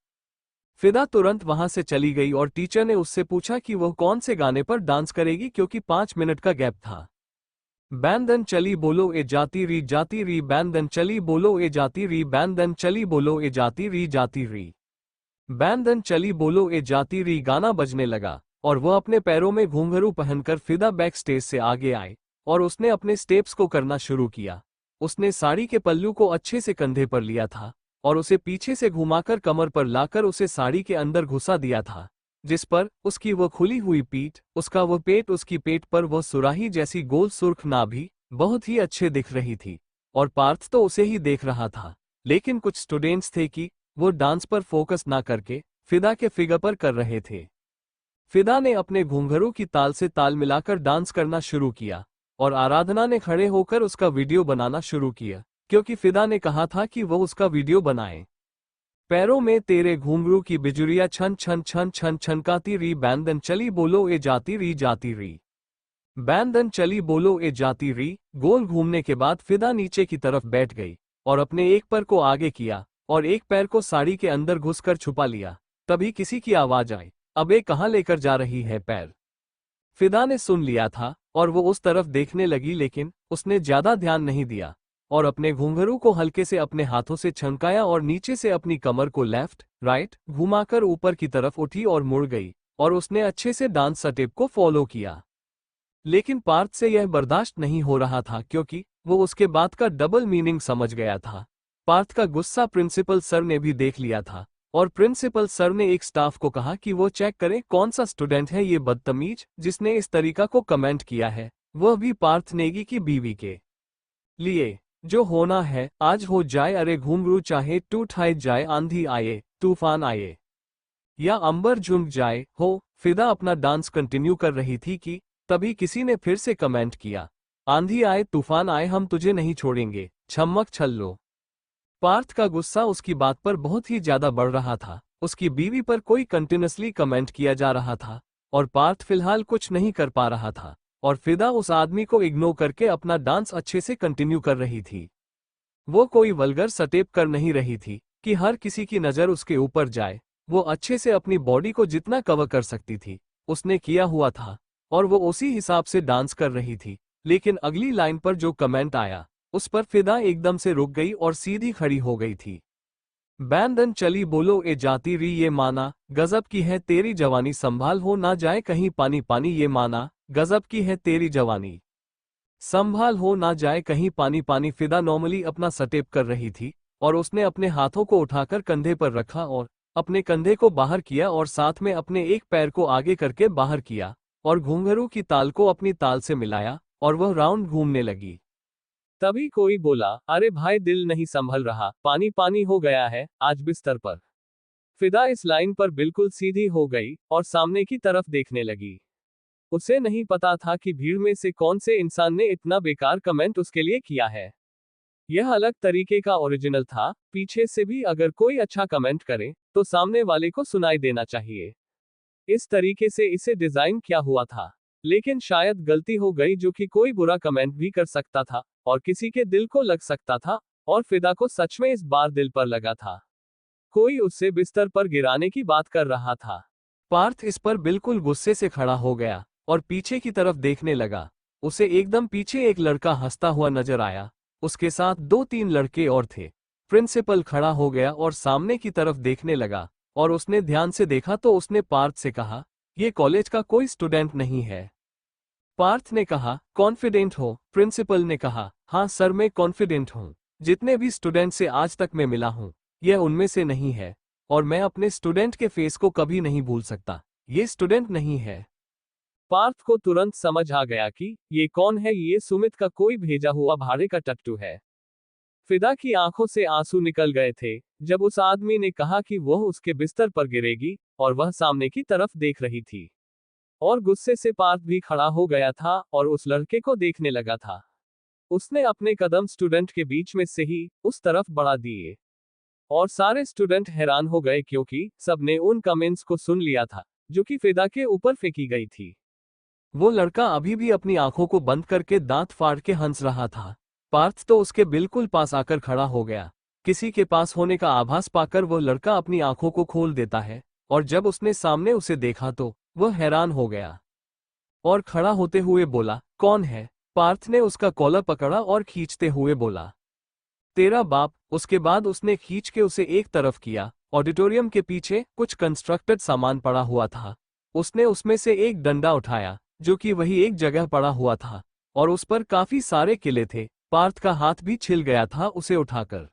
फिदा तुरंत वहां से चली गई और टीचर ने उससे पूछा कि वह कौन से गाने पर डांस करेगी, क्योंकि 5 मिनट का गैप था। बैंदन चली बोलो ए जाती री बैंदन चली बोलो ए जाती री बैंदन चली बोलो ए जाती री बैंदन चली बोलो ए जाती री गाना बजने लगा और वह अपने पैरों में घुंघरू पहनकर फिदा बैक स्टेज से आगे आए और उसने अपने स्टेप्स को करना शुरू किया। उसने साड़ी के पल्लू को अच्छे से कंधे पर लिया था और उसे पीछे से घुमाकर कमर पर लाकर उसे साड़ी के अंदर घुसा दिया था, जिस पर उसकी वो खुली हुई पीठ, उसका वो पेट, उसकी पेट पर वह सुराही जैसी गोल सुर्ख नाभि बहुत ही अच्छे दिख रही थी। और पार्थ तो उसे ही देख रहा था, लेकिन कुछ स्टूडेंट्स थे कि वो डांस पर फोकस ना करके फिदा के फिगर पर कर रहे थे। फिदा ने अपने घुंघरू की ताल से ताल मिलाकर डांस करना शुरू किया और आराधना ने खड़े होकर उसका वीडियो बनाना शुरू किया, क्योंकि फिदा ने कहा था कि वो उसका वीडियो बनाए। पैरों में तेरे घुंघरू की बिजुरिया छन छन छन छन छनकाती री बैंदन चली बोलो ए जाती री बैंदन चली बोलो ए जाती री। गोल घूमने के बाद फिदा नीचे की तरफ बैठ गई और अपने एक पैर को आगे किया और एक पैर को साड़ी के अंदर घुसकर छुपा लिया। तभी किसी की आवाज आई, अबे कहाँ लेकर जा रही है पैर। फिदा ने सुन लिया था और वो उस तरफ देखने लगी, लेकिन उसने ज्यादा ध्यान नहीं दिया और अपने घुंघरू को हल्के से अपने हाथों से छनकाया और नीचे से अपनी कमर को लेफ्ट राइट घुमाकर ऊपर की तरफ उठी और मुड़ गई और उसने अच्छे से डांस स्टेप को फॉलो किया। लेकिन पार्थ से यह बर्दाश्त नहीं हो रहा था, क्योंकि वो उसके बात का डबल मीनिंग समझ गया था। पार्थ का गुस्सा प्रिंसिपल सर ने भी देख लिया था और प्रिंसिपल सर ने एक स्टाफ को कहा कि वो चेक करे कौन सा स्टूडेंट है ये बदतमीज जिसने इस तरीका को कमेंट किया है, वह भी पार्थ नेगी की बीवी के लिए। जो होना है आज हो जाए, अरे घुंघरू चाहे टूट जाए, आंधी आए तूफान आए या अंबर झुक जाए हो। फिदा अपना डांस कंटिन्यू कर रही थी कि तभी किसी ने फिर से कमेंट किया, आंधी आए तूफान आए हम तुझे नहीं छोड़ेंगे, छम्मक छल्लो। पार्थ का गुस्सा उसकी बात पर बहुत ही ज्यादा बढ़ रहा था। उसकी बीवी पर कोई कंटिन्यूअसली कमेंट किया जा रहा था और पार्थ फिलहाल कुछ नहीं कर पा रहा था और फिदा उस आदमी को इग्नोर करके अपना डांस अच्छे से कंटिन्यू कर रही थी। वो कोई वल्गर स्टेप कर नहीं रही थी कि हर किसी की नज़र उसके ऊपर जाए। वो अच्छे से अपनी बॉडी को जितना कवर कर सकती थी उसने किया हुआ था और वो उसी हिसाब से डांस कर रही थी। लेकिन अगली लाइन पर जो कमेंट आया उस पर फिदा एकदम से रुक गई और सीधी खड़ी हो गई थी। बैंदन चली बोलो ए जाती री, ये माना गजब की है तेरी जवानी, संभाल हो ना जाए कहीं पानी पानी, ये माना गजब की है तेरी जवानी, संभाल हो ना जाए कहीं पानी पानी। फिदा नॉर्मली अपना स्टेप कर रही थी और उसने अपने हाथों को उठाकर कंधे पर रखा और अपने कंधे को बाहर किया और साथ में अपने एक पैर को आगे करके बाहर किया और घुंघरू की ताल को अपनी ताल से मिलाया और वह राउंड घूमने लगी। तभी कोई बोला, अरे भाई दिल नहीं संभल रहा, पानी पानी हो गया है आज बिस्तर पर। फिदा इस लाइन पर बिल्कुल सीधी हो गई और सामने की तरफ देखने लगी। उसे नहीं पता था कि भीड़ में से कौन से इंसान ने इतना बेकार कमेंट उसके लिए किया है। यह अलग तरीके का ओरिजिनल था, पीछे से भी अगर कोई अच्छा कमेंट करे तो सामने वाले को सुनाई देना चाहिए। इस तरीके से इसे डिजाइन किया हुआ था, लेकिन शायद गलती हो गई जो कि कोई बुरा कमेंट भी कर सकता था और किसी के दिल को लग सकता था और फिदा को सच में इस बार दिल पर लगा था। कोई उससे बिस्तर पर गिराने की बात कर रहा था। पार्थ इस पर बिल्कुल गुस्से से खड़ा हो गया और पीछे की तरफ देखने लगा। उसे एकदम पीछे एक लड़का हंसता हुआ नजर आया, उसके साथ 2-3 लड़के और थे। प्रिंसिपल खड़ा हो गया और सामने की तरफ देखने लगा और उसने ध्यान से देखा तो उसने पार्थ से कहा, यह कॉलेज का कोई स्टूडेंट नहीं है। पार्थ ने कहा, कॉन्फिडेंट हो? प्रिंसिपल ने कहा, हाँ सर मैं कॉन्फिडेंट हूँ, जितने भी स्टूडेंट से आज तक मैं मिला हूँ यह उनमें से नहीं है और मैं अपने स्टूडेंट के फेस को कभी नहीं भूल सकता, ये स्टूडेंट नहीं है। पार्थ को तुरंत समझ आ गया कि ये कौन है, ये सुमित का कोई भेजा हुआ भाड़े का टट्टू है। फिदा की आंखों से आंसू निकल गए थे जब उस आदमी ने कहा कि वह उसके बिस्तर पर गिरेगी और वह सामने की तरफ देख रही थी। और गुस्से से पार्थ भी खड़ा हो गया था और उस लड़के को देखने लगा था। उसने अपने कदम स्टूडेंट के बीच में से ही उस तरफ बढ़ा दिए और सारे स्टूडेंट हैरान हो गए क्योंकि सबने उन कमेंट्स को सुन लिया था जो कि फिदा के ऊपर फेंकी गई थी। वो लड़का अभी भी अपनी आंखों को बंद करके दांत फाड़ के हंस रहा था। पार्थ तो उसके बिल्कुल पास आकर खड़ा हो गया। किसी के पास होने का आभास पाकर वो लड़का अपनी आंखों को खोल देता है और जब उसने सामने उसे देखा तो वह हैरान हो गया और खड़ा होते हुए बोला, कौन है? पार्थ ने उसका कॉलर पकड़ा और खींचते हुए बोला, तेरा बाप। उसके बाद उसने खींच के उसे एक तरफ किया। ऑडिटोरियम के पीछे कुछ कंस्ट्रक्टेड सामान पड़ा हुआ था। उसने उसमें से एक डंडा उठाया जो कि वही एक जगह पड़ा हुआ था और उस पर काफी सारे किले थे। पार्थ का हाथ भी छिल गया था उसे उठाकर,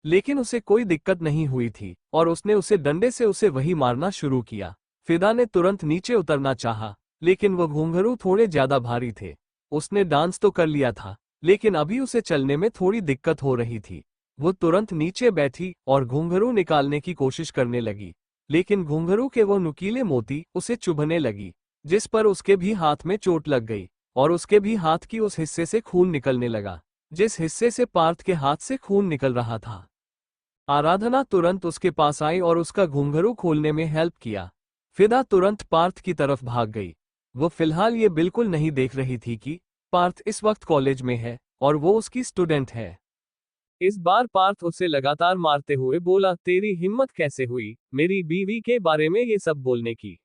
लेकिन उसे कोई दिक्कत नहीं हुई थी और उसने उसे डंडे से उसे वही मारना शुरू किया। फिदा ने तुरंत नीचे उतरना चाहा, लेकिन वह घुंघरू थोड़े ज्यादा भारी थे। उसने डांस तो कर लिया था लेकिन अभी उसे चलने में थोड़ी दिक्कत हो रही थी। वो तुरंत नीचे बैठी और घुंघरू निकालने की कोशिश करने लगी, लेकिन घुंघरू के वो नुकीले मोती उसे चुभने लगी, जिस पर उसके भी हाथ में चोट लग गई और उसके भी हाथ की उस हिस्से से खून निकलने लगा जिस हिस्से से पार्थ के हाथ से खून निकल रहा था। आराधना तुरंत उसके पास आई और उसका घुंघरू खोलने में हेल्प किया। फिदा तुरंत पार्थ की तरफ भाग गई। वो फिलहाल ये बिल्कुल नहीं देख रही थी कि पार्थ इस वक्त कॉलेज में है और वो उसकी स्टूडेंट है। इस बार पार्थ उसे लगातार मारते हुए बोला, तेरी हिम्मत कैसे हुई मेरी बीवी के बारे में ये सब बोलने की।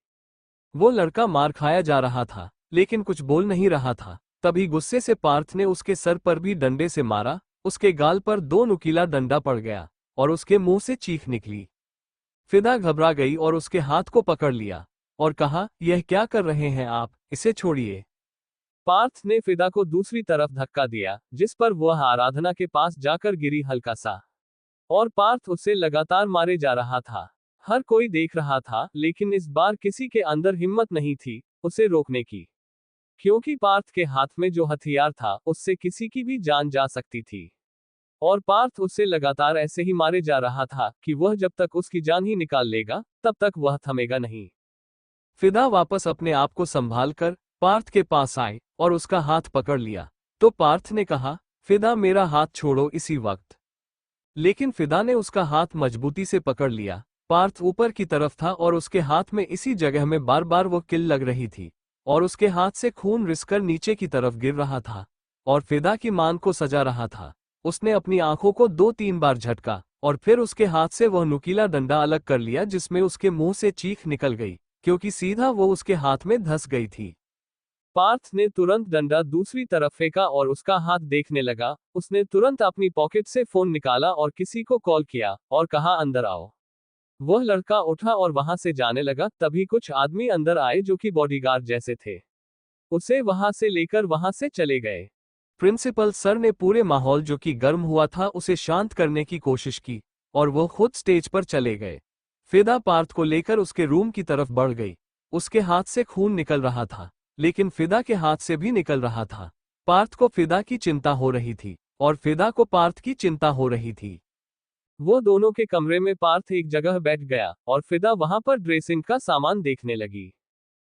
वो लड़का मार खाया जा रहा था लेकिन कुछ बोल नहीं रहा था। तभी गुस्से से पार्थ ने उसके सर पर भी डंडे से मारा। उसके गाल पर 2 नुकीला डंडा पड़ गया और उसके मुंह से चीख निकली। फिदा घबरा गई और उसके हाथ को पकड़ लिया और कहा, यह क्या कर रहे हैं आप, इसे छोड़िए। पार्थ ने फिदा को दूसरी तरफ धक्का दिया जिस पर वह आराधना के पास जाकर गिरी हल्का सा। और पार्थ उसे लगातार मारे जा रहा था। हर कोई देख रहा था लेकिन इस बार किसी के अंदर हिम्मत नहीं थी उसे रोकने की, क्योंकि पार्थ के हाथ में जो हथियार था उससे किसी की भी जान जा सकती थी। और पार्थ उसे लगातार ऐसे ही मारे जा रहा था कि वह जब तक उसकी जान ही निकाल लेगा तब तक वह थमेगा नहीं। फिदा वापस अपने आप को संभाल कर पार्थ के पास आए और उसका हाथ पकड़ लिया। तो पार्थ ने कहा, फिदा मेरा हाथ छोड़ो इसी वक्त। लेकिन फिदा ने उसका हाथ मजबूती से पकड़ लिया। पार्थ ऊपर की तरफ था और उसके हाथ में इसी जगह में बार बार वो किल लग रही थी और उसके हाथ से खून रिसकर नीचे की तरफ गिर रहा था और फिदा की मान को सजा रहा था। उसने अपनी आंखों को 2-3 बार झटका और फिर उसके हाथ से वह नुकीला डंडा अलग कर लिया जिसमें उसके मुंह से चीख निकल गई, क्योंकि सीधा वो उसके हाथ में धंस गई थी। पार्थ ने तुरंत डंडा दूसरी तरफ फेंका और उसका हाथ देखने लगा। उसने तुरंत अपनी पॉकेट से फोन निकाला और किसी को कॉल किया और कहा, अंदर आओ। वह लड़का उठा और वहां से जाने लगा। तभी कुछ आदमी अंदर आए जो कि बॉडीगार्ड जैसे थे। उसे वहां से लेकर वहां से चले गए। प्रिंसिपल सर ने पूरे माहौल जो कि गर्म हुआ था उसे शांत करने की कोशिश की और वो खुद स्टेज पर चले गए। फिदा पार्थ को लेकर उसके रूम की तरफ बढ़ गई। उसके हाथ से खून निकल रहा था लेकिन फिदा के हाथ से भी निकल रहा था। पार्थ को फिदा की चिंता हो रही थी और फिदा को पार्थ की चिंता हो रही थी। वो दोनों के कमरे में पार्थ एक जगह बैठ गया और फिदा वहां पर ड्रेसिंग का सामान देखने लगी।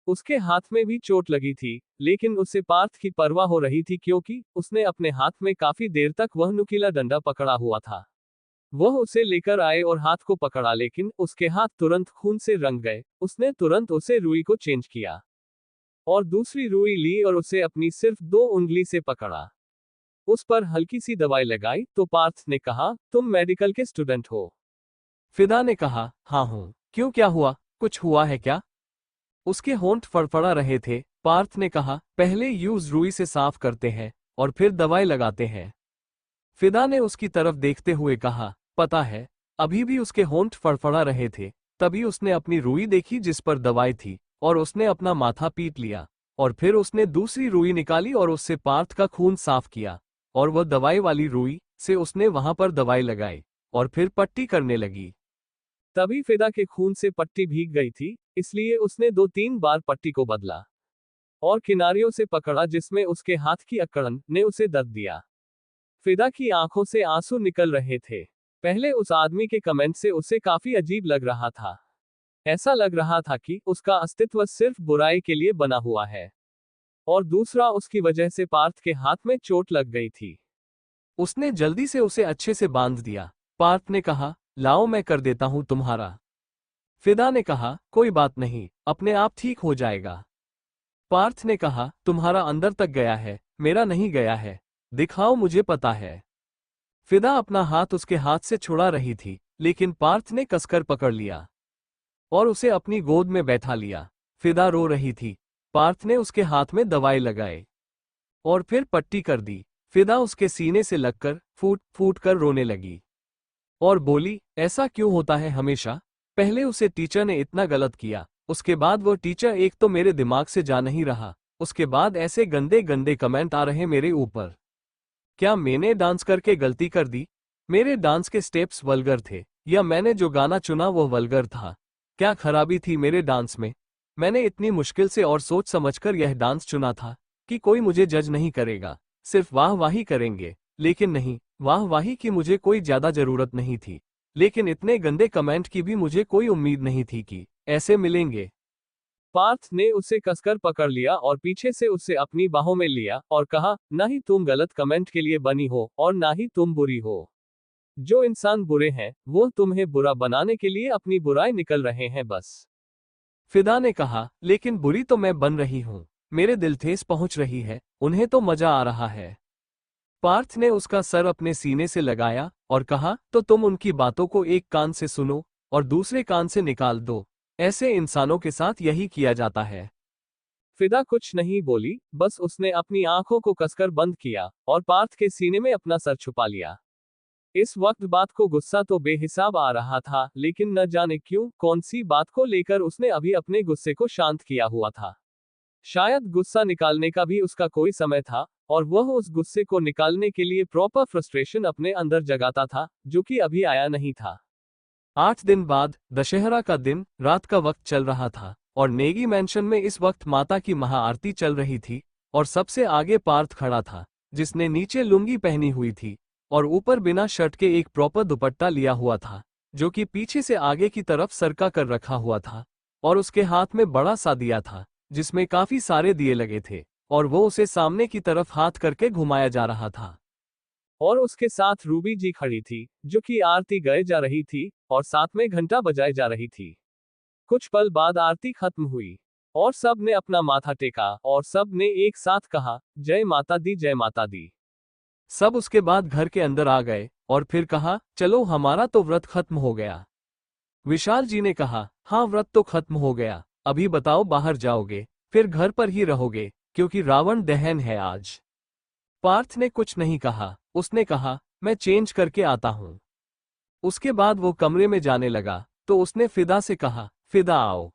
उसके हाथ में भी चोट लगी थी लेकिन उसे पार्थ की परवाह हो रही थी क्योंकि उसने अपने हाथ में काफी देर तक वह नुकीला डंडा पकड़ा हुआ था। वह उसे लेकर आए और हाथ को पकड़ा लेकिन उसके हाथ तुरंत खून से रंग गए। उसने तुरंत उसे रुई को चेंज किया और दूसरी रुई ली और उसे अपनी सिर्फ 2 उंगली से पकड़ा। उस पर हल्की सी दवाई लगाई तो पार्थ ने कहा, तुम मेडिकल के स्टूडेंट हो? फिदा ने कहा, हाँ हूं। क्यों, क्या हुआ, कुछ हुआ है क्या? उसके होंठ फड़फड़ा रहे थे। पार्थ ने कहा, पहले यूज रुई से साफ करते हैं और फिर दवाई लगाते हैं। फिदा ने उसकी तरफ देखते हुए कहा, पता है। अभी भी उसके होंठ फड़फड़ा रहे थे। तभी उसने अपनी रुई देखी जिस पर दवाई थी और उसने अपना माथा पीट लिया और फिर उसने दूसरी रुई निकाली और उससे पार्थ का खून साफ किया और वह दवाई वाली रुई से उसने वहां पर दवाई लगाई और फिर पट्टी करने लगी। तभी फिदा के खून से पट्टी भीग गई थी, इसलिए उसने 2-3 बार पट्टी को बदला और किनारियों से पकड़ा जिसमें उसके हाथ की अकड़न ने उसे दर्द दिया। फिदा की आंखों से आंसू निकल रहे थे। पहले उस आदमी के कमेंट से उसे काफी अजीब लग रहा था। ऐसा लग रहा था कि उसका अस्तित्व सिर्फ बुराई के लिए बना हुआ है और दूसरा उसकी वजह से पार्थ के हाथ में चोट लग गई थी। उसने जल्दी से उसे अच्छे से बांध दिया। पार्थ ने कहा, लाओ मैं कर देता हूं तुम्हारा। फिदा ने कहा, कोई बात नहीं, अपने आप ठीक हो जाएगा। पार्थ ने कहा, तुम्हारा अंदर तक गया है, मेरा नहीं गया है, दिखाओ, मुझे पता है। फिदा अपना हाथ उसके हाथ से छुड़ा रही थी लेकिन पार्थ ने कसकर पकड़ लिया और उसे अपनी गोद में बैठा लिया। फिदा रो रही थी। पार्थ ने उसके हाथ में दवाई लगाई और फिर पट्टी कर दी। फिदा उसके सीने से लगकर फूट फूट कर रोने लगी और बोली, ऐसा क्यों होता है हमेशा? पहले उसे टीचर ने इतना गलत किया, उसके बाद वो टीचर एक तो मेरे दिमाग से जा नहीं रहा, उसके बाद ऐसे गंदे गंदे कमेंट आ रहे मेरे ऊपर। क्या मैंने डांस करके गलती कर दी? मेरे डांस के स्टेप्स वल्गर थे या मैंने जो गाना चुना वो वल्गर था? क्या खराबी थी मेरे डांस में? मैंने इतनी मुश्किल से और सोच समझकर यह डांस चुना था कि कोई मुझे जज नहीं करेगा, सिर्फ वाहवाही करेंगे। लेकिन नहीं, वाहवाही की मुझे कोई ज्यादा जरूरत नहीं थी, लेकिन इतने गंदे कमेंट की भी मुझे कोई उम्मीद नहीं थी कि ऐसे मिलेंगे। पार्थ ने उसे कसकर पकड़ लिया और पीछे से उसे अपनी बाहों में लिया और कहा, ना ही तुम गलत कमेंट के लिए बनी हो और ना ही तुम बुरी हो। जो इंसान बुरे हैं वो तुम्हें बुरा बनाने के लिए अपनी बुराई निकल रहे हैं बस। फिदा ने कहा, लेकिन बुरी तो मैं बन रही हूँ, मेरे दिल ठेस पहुंच रही है, उन्हें तो मजा आ रहा है। पार्थ ने उसका सर अपने सीने से लगाया और कहा, तो तुम उनकी बातों को एक कान से सुनो और दूसरे कान से निकाल दो। ऐसे इंसानों के साथ यही किया जाता है। फिदा कुछ नहीं बोली, बस उसने अपनी आंखों को कसकर बंद किया और पार्थ के सीने में अपना सर छुपा लिया। इस वक्त बात को गुस्सा तो बेहिसाब आ रहा था, लेकिन न जाने क्यों कौन सी बात को लेकर उसने अभी अपने गुस्से को शांत किया हुआ था। शायद गुस्सा निकालने का भी उसका कोई समय था और वह उस गुस्से को निकालने के लिए प्रॉपर फ्रस्ट्रेशन अपने अंदर जगाता था, जो कि अभी आया नहीं था। 8 दिन बाद दशहरा का दिन, रात का वक्त चल रहा था और नेगी मैंशन में इस वक्त माता की महाआरती चल रही थी और सबसे आगे पार्थ खड़ा था, जिसने नीचे लुंगी पहनी हुई थी और ऊपर बिना शर्ट के एक प्रॉपर दुपट्टा लिया हुआ था, जो कि पीछे से आगे की तरफ सरका कर रखा हुआ था, और उसके हाथ में बड़ा सा दिया था जिसमें काफी सारे दिए लगे थे और वो उसे सामने की तरफ हाथ करके घुमाया जा रहा था। और उसके साथ रूबी जी खड़ी थी, जो कि आरती गाए जा रही थी और साथ में घंटा बजाई जा रही थी। कुछ पल बाद आरती खत्म हुई और सब ने अपना माथा टेका और सब ने एक साथ कहा, जय माता दी, जय माता दी। सब उसके बाद घर के अंदर आ गए और फिर कहा, चलो हमारा तो व्रत खत्म हो गया। विशाल जी ने कहा, हाँ व्रत तो खत्म हो गया, अभी बताओ बाहर जाओगे फिर घर पर ही रहोगे, क्योंकि रावण दहन है आज। पार्थ ने कुछ नहीं कहा, उसने कहा, मैं चेंज करके आता हूं। उसके बाद वो कमरे में जाने लगा तो उसने फिदा से कहा, फिदा आओ।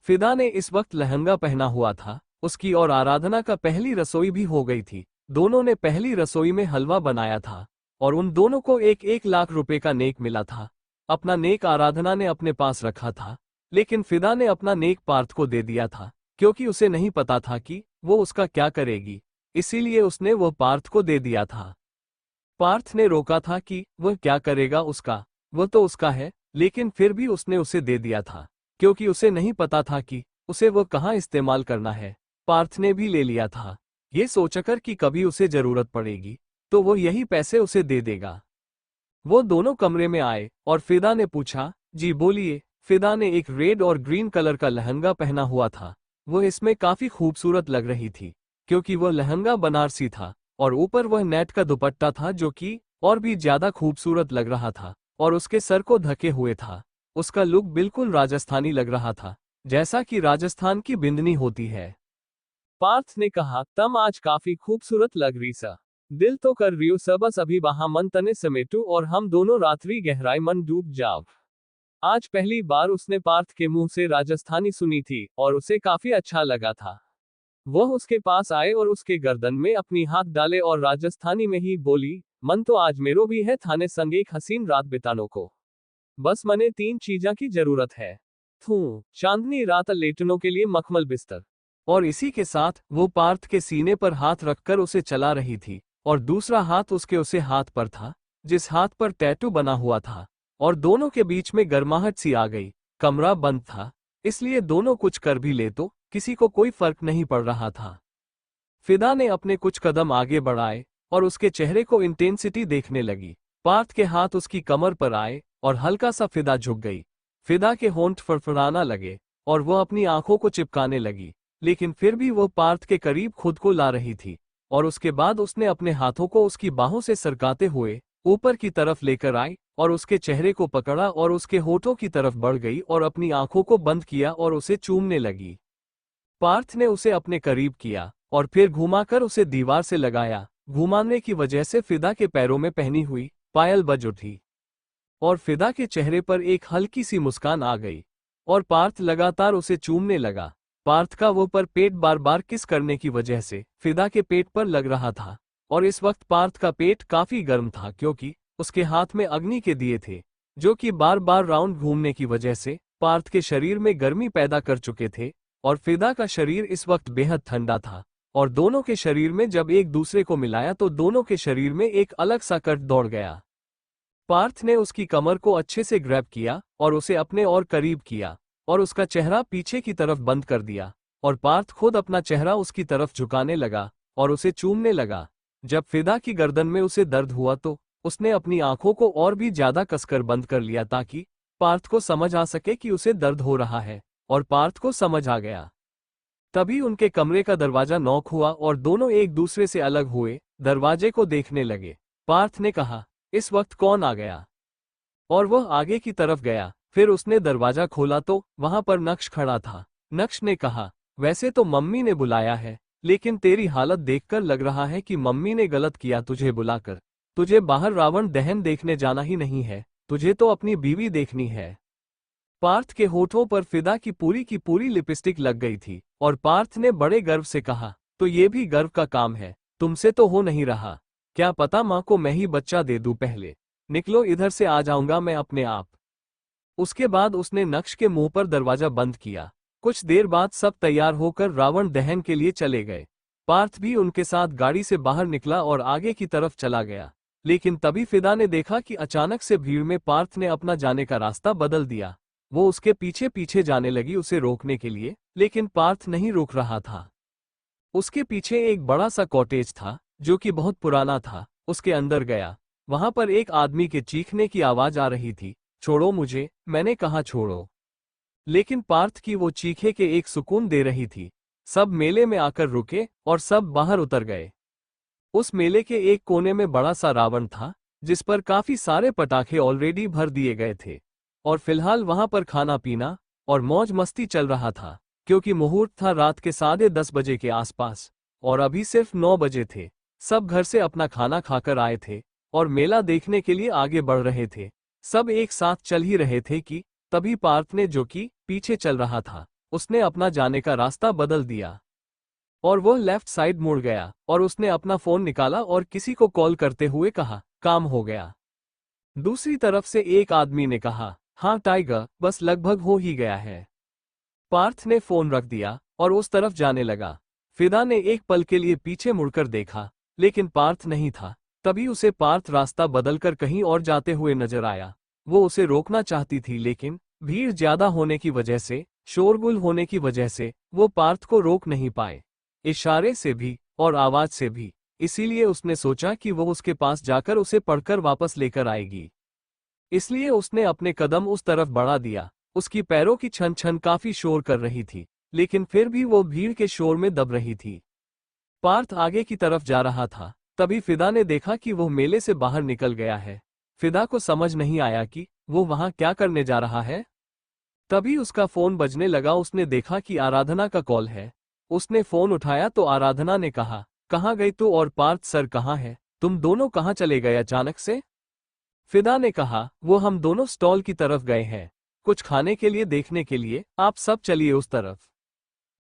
फिदा ने इस वक्त लहंगा पहना हुआ था, उसकी और आराधना का पहली रसोई भी हो गई थी। दोनों ने पहली रसोई में हलवा बनाया था और उन दोनों को 1-1 लाख रुपए का नेक मिला था। अपना नेक आराधना ने अपने पास रखा था, लेकिन फिदा ने अपना नेक पार्थ को दे दिया था, क्योंकि उसे नहीं पता था कि वो उसका क्या करेगी, इसीलिए उसने वो पार्थ को दे दिया था। पार्थ ने रोका था कि वह क्या करेगा उसका, वह तो उसका है, लेकिन फिर भी उसने उसे दे दिया था, क्योंकि उसे नहीं पता था कि उसे वह कहाँ इस्तेमाल करना है। पार्थ ने भी ले लिया था, ये सोचकर कि कभी उसे जरूरत पड़ेगी तो वो यही पैसे उसे दे देगा। वो दोनों कमरे में आए और फिदा ने पूछा, जी बोलिए। फिदा ने एक रेड और ग्रीन कलर का लहंगा पहना हुआ था। वह इसमें काफी खूबसूरत लग रही थी, क्योंकि वह लहंगा बनारसी था और ऊपर वह नेट का दुपट्टा था, जो कि और भी ज्यादा खूबसूरत लग रहा था और उसके सर को ढके हुए था। उसका लुक बिल्कुल राजस्थानी लग रहा था, जैसा कि राजस्थान की बिंदनी होती है। पार्थ ने कहा, तुम आज काफी खूबसूरत लग रही सा, दिल तो कर रही हो सा, बस अभी वहां मन तने समेटू और हम दोनों रात्रि गहराई मन डूब जाओ। आज पहली बार उसने पार्थ के मुंह से राजस्थानी सुनी थी और उसे काफी अच्छा लगा था। वह उसके पास आए और उसके गर्दन में अपनी हाथ डाले और राजस्थानी में ही बोली, मन तो आज मेरो भी है थाने संग एक हसीन रात बितानो को। बस मने 3 चीजा की जरूरत है। चांदनी रात लेटनों के लिए मखमल बिस्तर। और इसी के साथ वो पार्थ के सीने पर हाथ रखकर उसे चला रही थी और दूसरा हाथ उसके उसे हाथ पर था जिस हाथ पर टैटू बना हुआ था, और दोनों के बीच में गर्माहट सी आ गई। कमरा बंद था, इसलिए दोनों कुछ कर भी ले तो किसी को कोई फर्क नहीं पड़ रहा था। फिदा ने अपने कुछ कदम आगे बढ़ाए और उसके चेहरे को इंटेंसिटी देखने लगी। पार्थ के हाथ उसकी कमर पर आए और हल्का सा फिदा झुक गई। फिदा के होंठ फड़फड़ाना लगे और वह अपनी आंखों को चिपकाने लगी, लेकिन फिर भी वो पार्थ के करीब खुद को ला रही थी। और उसके बाद उसने अपने हाथों को उसकी बाहों से सरकाते हुए ऊपर की तरफ लेकर आई और उसके चेहरे को पकड़ा और उसके होठों की तरफ बढ़ गई और अपनी आंखों को बंद किया और उसे चूमने लगी। पार्थ ने उसे अपने करीब किया और फिर घुमाकर उसे दीवार से लगाया। घुमाने की वजह से फिदा के पैरों में पहनी हुई पायल बज उठी और फिदा के चेहरे पर एक हल्की सी मुस्कान आ गई और पार्थ लगातार उसे चूमने लगा। पार्थ का वो पर पेट बार बार किस करने की वजह से फिदा के पेट पर लग रहा था और इस वक्त पार्थ का पेट काफी गर्म था, क्योंकि उसके हाथ में अग्नि के दिए थे, जो कि बार बार राउंड घूमने की वजह से पार्थ के शरीर में गर्मी पैदा कर चुके थे। और फिदा का शरीर इस वक्त बेहद ठंडा था और दोनों के शरीर में जब एक दूसरे को मिलाया तो दोनों के शरीर में एक अलग सा कट दौड़ गया। पार्थ ने उसकी कमर को अच्छे से ग्रैब किया और उसे अपने और करीब किया और उसका चेहरा पीछे की तरफ बंद कर दिया और पार्थ खुद अपना चेहरा उसकी तरफ झुकाने लगा और उसे चूमने लगा। जब फिदा की गर्दन में उसे दर्द हुआ तो उसने अपनी आंखों को और भी ज्यादा कसकर बंद कर लिया ताकि पार्थ को समझ आ सके कि उसे दर्द हो रहा है। और पार्थ को समझ आ गया। तभी उनके कमरे का दरवाजा नॉक हुआ और दोनों एक दूसरे से अलग हुए दरवाजे को देखने लगे। पार्थ ने कहा, इस वक्त कौन आ गया? और वह आगे की तरफ गया। फिर उसने दरवाजा खोला तो वहां पर नक्श खड़ा था। नक्श ने कहा, वैसे तो मम्मी ने बुलाया है, लेकिन तेरी हालत देखकर लग रहा है कि मम्मी ने गलत किया तुझे बुलाकर। तुझे बाहर रावण दहन देखने जाना ही नहीं है, तुझे तो अपनी बीवी देखनी है। पार्थ के होठों पर फिदा की पूरी लिपस्टिक लग गई थी और पार्थ ने बड़े गर्व से कहा, तो ये भी गर्व का काम है, तुमसे तो हो नहीं रहा। क्या पता माँ को मैं ही बच्चा दे दूं पहले। निकलो इधर से, आ जाऊंगा मैं अपने आप। उसके बाद उसने नक्श के मुंह पर दरवाजा बंद किया। कुछ देर बाद सब तैयार होकर रावण दहन के लिए चले गए। पार्थ भी उनके साथ गाड़ी से बाहर निकला और आगे की तरफ चला गया। लेकिन तभी फिदा ने देखा कि अचानक से भीड़ में पार्थ ने अपना जाने का रास्ता बदल दिया। वो उसके पीछे पीछे जाने लगी उसे रोकने के लिए, लेकिन पार्थ नहीं रुक रहा था। उसके पीछे एक बड़ा सा कॉटेज था जो कि बहुत पुराना था। उसके अंदर गया। वहां पर एक आदमी के चीखने की आवाज आ रही थी, छोड़ो मुझे, मैंने कहा छोड़ो। लेकिन पार्थ की वो चीखे के एक सुकून दे रही थी। सब मेले में आकर रुके और सब बाहर उतर गए। उस मेले के एक कोने में बड़ा सा रावण था, जिस पर काफी सारे पटाखे ऑलरेडी भर दिए गए थे। और फिलहाल वहां पर खाना पीना और मौज मस्ती चल रहा था, क्योंकि मुहूर्त था रात के 10:30 बजे के आसपास और अभी सिर्फ 9 बजे थे। सब घर से अपना खाना खाकर आए थे और मेला देखने के लिए आगे बढ़ रहे थे। सब एक साथ चल ही रहे थे कि तभी पार्थ ने, जो कि पीछे चल रहा था, उसने अपना जाने का रास्ता बदल दिया और वह लेफ्ट साइड मुड़ गया और उसने अपना फोन निकाला और किसी को कॉल करते हुए कहा, काम हो गया। दूसरी तरफ से एक आदमी ने कहा, हाँ टाइगर, बस लगभग हो ही गया है। पार्थ ने फोन रख दिया और उस तरफ जाने लगा। फिदा ने एक पल के लिए पीछे मुड़कर देखा, लेकिन पार्थ नहीं था। तभी उसे पार्थ रास्ता बदलकर कहीं और जाते हुए नजर आया। वो उसे रोकना चाहती थी, लेकिन भीड़ ज्यादा होने की वजह से, शोरगुल होने की वजह से वो पार्थ को रोक नहीं पाए, इशारे से भी और आवाज से भी। इसीलिए उसने सोचा कि वो उसके पास जाकर उसे पढ़कर वापस लेकर आएगी। इसलिए उसने अपने कदम उस तरफ बढ़ा दिया। उसकी पैरों की छन छन काफी शोर कर रही थी, लेकिन फिर भी वो भीड़ के शोर में दब रही थी। पार्थ आगे की तरफ जा रहा था। तभी फिदा ने देखा कि वो मेले से बाहर निकल गया है। फिदा को समझ नहीं आया कि वो वहां क्या करने जा रहा है। तभी उसका फोन बजने लगा। उसने देखा कि आराधना का कॉल है। उसने फोन उठाया तो आराधना ने कहा, कहाँ गई तू और पार्थ सर कहाँ है? तुम दोनों कहाँ चले गए अचानक से? फिदा ने कहा, वो हम दोनों स्टॉल की तरफ गए हैं, कुछ खाने के लिए देखने के लिए, आप सब चलिए उस तरफ।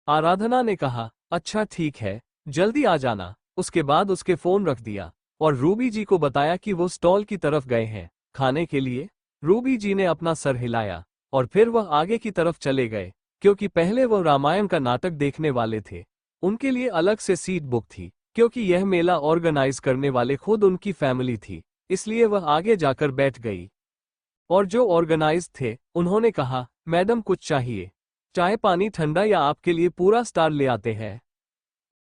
आराधना ने कहा, अच्छा ठीक है, जल्दी आ जाना। उसके बाद उसके फोन रख दिया और रूबी जी को बताया कि वो स्टॉल की तरफ गए हैं खाने के लिए। रूबी जी ने अपना सर हिलाया और फिर वह आगे की तरफ चले गए, क्योंकि पहले वह रामायण का नाटक देखने वाले थे। उनके लिए अलग से सीट बुक थी, क्योंकि यह मेला ऑर्गेनाइज करने वाले खुद उनकी फैमिली थी। इसलिए वह आगे जाकर बैठ गई और जो ऑर्गेनाइज थे उन्होंने कहा, मैडम कुछ चाहिए? चाय, पानी, ठंडा या आपके लिए पूरा स्टार ले आते हैं?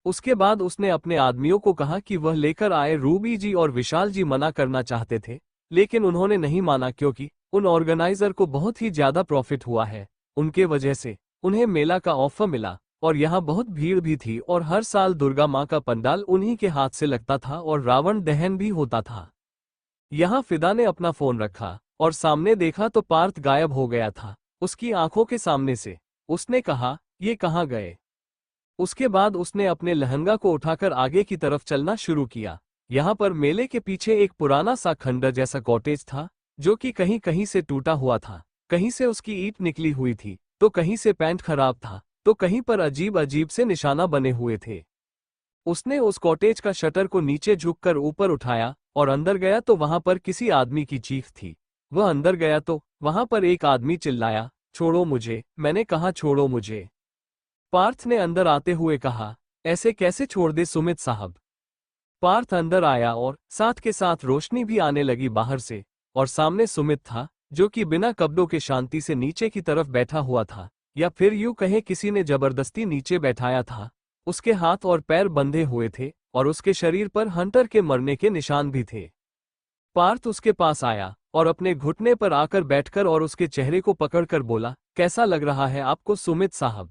उसके बाद उसने अपने आदमियों को कहा कि वह लेकर आए। रूबी जी और विशाल जी मना करना चाहते थे, लेकिन उन्होंने नहीं माना, क्योंकि उन ऑर्गेनाइजर को बहुत ही ज्यादा प्रॉफिट हुआ है। उनके वजह से उन्हें मेला का ऑफर मिला और यहाँ बहुत भीड़ भी थी और हर साल दुर्गा माँ का पंडाल उन्हीं के हाथ से लगता था और रावण दहन भी होता था। यहाँ फिदा ने अपना फोन रखा और सामने देखा तो पार्थ गायब हो गया था उसकी आंखों के सामने से। उसने कहा, ये कहाँ गए? उसके बाद उसने अपने लहंगा को उठाकर आगे की तरफ चलना शुरू किया। यहाँ पर मेले के पीछे एक पुराना सा खंडर जैसा कॉटेज था, जो कि कहीं कहीं से टूटा हुआ था, कहीं से उसकी ईंट निकली हुई थी, तो कहीं से पेंट खराब था, तो कहीं पर अजीब अजीब से निशाना बने हुए थे। उसने उस कॉटेज का शटर को नीचे झुककर ऊपर उठाया और अंदर गया तो वहां पर किसी आदमी की चीख थी। वह अंदर गया तो वहां पर एक आदमी चिल्लाया, छोड़ो मुझे, मैंने कहा छोड़ो मुझे। पार्थ ने अंदर आते हुए कहा, ऐसे कैसे छोड़ दे सुमित साहब? पार्थ अंदर आया और साथ के साथ रोशनी भी आने लगी बाहर से, और सामने सुमित था, जो कि बिना कपड़ों के शांति से नीचे की तरफ बैठा हुआ था, या फिर यूं कहे किसी ने जबरदस्ती नीचे बैठाया था। उसके हाथ और पैर बंधे हुए थे और उसके शरीर पर हंटर के मरने के निशान भी थे। पार्थ उसके पास आया और अपने घुटने पर आकर बैठकर और उसके चेहरे को पकड़कर बोला, कैसा लग रहा है आपको सुमित साहब?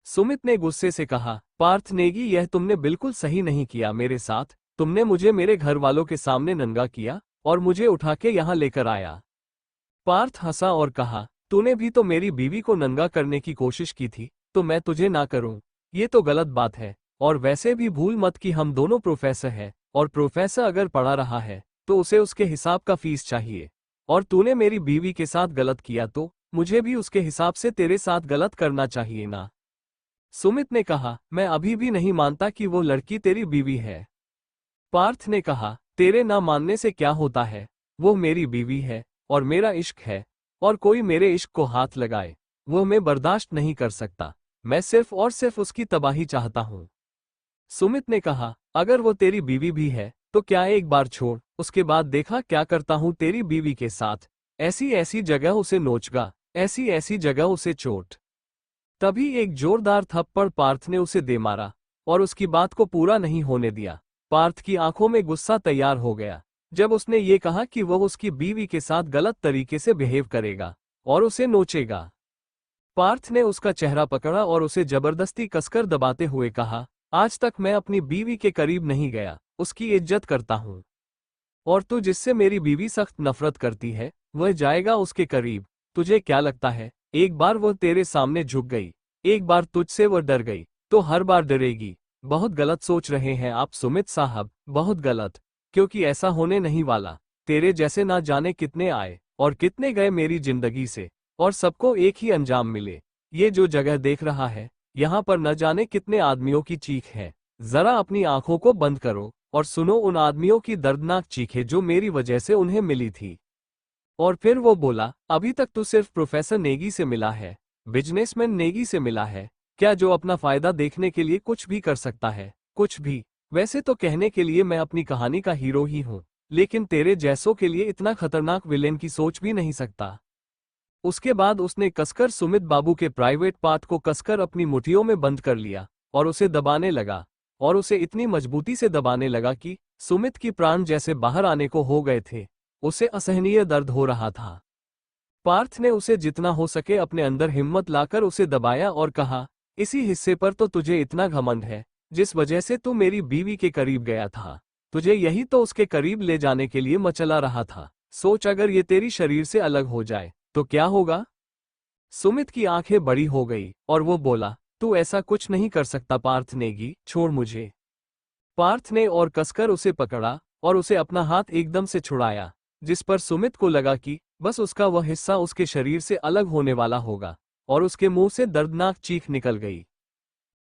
सुमित ने गुस्से से कहा, पार्थ नेगी, यह तुमने बिल्कुल सही नहीं किया मेरे साथ। तुमने मुझे मेरे घर वालों के सामने नंगा किया और मुझे उठा के यहाँ लेकर आया। पार्थ हंसा और कहा, तूने भी तो मेरी बीवी को नंगा करने की कोशिश की थी, तो मैं तुझे ना करूं? ये तो गलत बात है। और वैसे भी भूल मत कि हम दोनों प्रोफेसर हैं, और प्रोफेसर अगर पढ़ा रहा है तो उसे उसके हिसाब का फीस चाहिए। और तूने मेरी बीवी के साथ गलत किया तो मुझे भी उसके हिसाब से तेरे साथ गलत करना चाहिए ना? सुमित ने कहा, मैं अभी भी नहीं मानता कि वो लड़की तेरी बीवी है। पार्थ ने कहा, तेरे ना मानने से क्या होता है? वो मेरी बीवी है और मेरा इश्क है, और कोई मेरे इश्क को हाथ लगाए वो मैं बर्दाश्त नहीं कर सकता। मैं सिर्फ और सिर्फ उसकी तबाही चाहता हूँ। सुमित ने कहा, अगर वो तेरी बीवी भी है तो क्या एक बार छोड़, उसके बाद देखा क्या करता हूँ तेरी बीवी के साथ। ऐसी ऐसी जगह उसे नोचगा, ऐसी ऐसी जगह उसे चोट। तभी एक जोरदार थप्पड़ पार्थ ने उसे दे मारा और उसकी बात को पूरा नहीं होने दिया। पार्थ की आंखों में गुस्सा तैयार हो गया जब उसने ये कहा कि वह उसकी बीवी के साथ गलत तरीके से बिहेव करेगा और उसे नोचेगा। पार्थ ने उसका चेहरा पकड़ा और उसे जबरदस्ती कसकर दबाते हुए कहा, आज तक मैं अपनी बीवी के करीब नहीं गया, उसकी इज्जत करता हूँ। और तू जिससे मेरी बीवी सख्त नफरत करती है वह जाएगा उसके करीब। तुझे क्या लगता है एक बार वो तेरे सामने झुक गई, एक बार तुझसे वो डर गई, तो हर बार डरेगी? बहुत गलत सोच रहे हैं आप सुमित साहब, बहुत गलत। क्योंकि ऐसा होने नहीं वाला। तेरे जैसे ना जाने कितने आए और कितने गए मेरी जिंदगी से, और सबको एक ही अंजाम मिले। ये जो जगह देख रहा है यहाँ पर न जाने कितने आदमियों की चीख है। जरा अपनी आंखों को बंद करो और सुनो उन आदमियों की दर्दनाक चीखें जो मेरी वजह से उन्हें मिली थी। और फिर वो बोला, अभी तक तो सिर्फ प्रोफेसर नेगी से मिला है, बिजनेसमैन नेगी से मिला है, क्या जो अपना फायदा देखने के लिए कुछ भी कर सकता है, कुछ भी। वैसे तो कहने के लिए मैं अपनी कहानी का हीरो ही हूँ, लेकिन तेरे जैसों के लिए इतना खतरनाक विलेन की सोच भी नहीं सकता। उसके बाद उसने कसकर सुमित बाबू के प्राइवेट पार्ट को कसकर अपनी मुट्ठियों में बंद कर लिया और उसे दबाने लगा, और उसे इतनी मजबूती से दबाने लगा कि सुमित की प्राण जैसे बाहर आने को हो गए थे। उसे असहनीय दर्द हो रहा था। पार्थ ने उसे जितना हो सके अपने अंदर हिम्मत लाकर उसे दबाया और कहा, इसी हिस्से पर तो तुझे इतना घमंड है जिस वजह से तू मेरी बीवी के करीब गया था। तुझे यही तो उसके करीब ले जाने के लिए मचला रहा था। सोच अगर ये तेरी शरीर से अलग हो जाए तो क्या होगा? सुमित की आंखें बड़ी हो गई और वो बोला, तू ऐसा कुछ नहीं कर सकता पार्थ नेगी, छोड़ मुझे। पार्थ ने और कसकर उसे पकड़ा और उसे अपना हाथ एकदम से छुड़ाया, जिस पर सुमित को लगा कि बस उसका वह हिस्सा उसके शरीर से अलग होने वाला होगा, और उसके मुंह से दर्दनाक चीख निकल गई।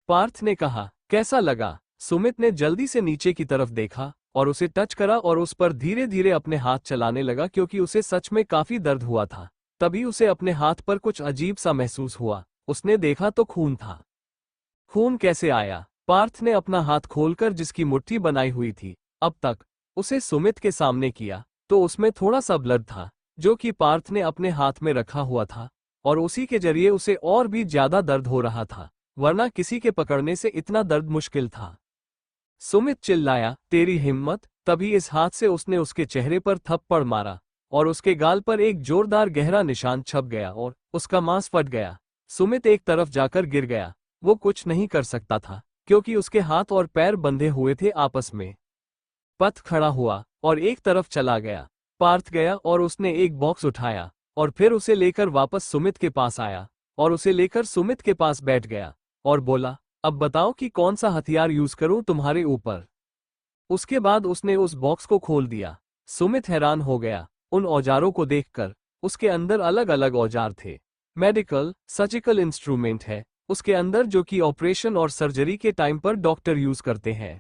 पार्थ ने कहा, कैसा लगा? सुमित ने जल्दी से नीचे की तरफ देखा और उसे टच करा और उस पर धीरे धीरे अपने हाथ चलाने लगा क्योंकि उसे सच में काफी दर्द हुआ था। तभी उसे अपने हाथ पर कुछ अजीब सा महसूस हुआ। उसने देखा तो खून था। खून कैसे आया? पार्थ ने अपना हाथ खोलकर जिसकी मुट्ठी बनाई हुई थी अब तक उसे सुमित के सामने किया, तो उसमें थोड़ा सा ब्लड था जो कि पार्थ ने अपने हाथ में रखा हुआ था, और उसी के जरिए उसे और भी ज्यादा दर्द हो रहा था, वरना किसी के पकड़ने से इतना दर्द मुश्किल था। सुमित चिल्लाया, तेरी हिम्मत! तभी इस हाथ से उसने उसके चेहरे पर थप्पड़ मारा और उसके गाल पर एक जोरदार गहरा निशान छप गया और उसका मांस फट गया। सुमित एक तरफ जाकर गिर गया। वो कुछ नहीं कर सकता था क्योंकि उसके हाथ और पैर बंधे हुए थे आपस में। पथ खड़ा हुआ और एक तरफ चला गया। पार्थ गया और उसने एक बॉक्स उठाया और फिर उसे लेकर वापस सुमित के पास आया और उसे लेकर सुमित के पास बैठ गया और बोला, अब बताओ कि कौन सा हथियार यूज करूं तुम्हारे ऊपर। उसके बाद उसने उस बॉक्स को खोल दिया। सुमित हैरान हो गया उन औजारों को देखकर। उसके अंदर अलग अलग औजार थे। मेडिकल सर्जिकल इंस्ट्रूमेंट है उसके अंदर, जो कि ऑपरेशन और सर्जरी के टाइम पर डॉक्टर यूज करते हैं।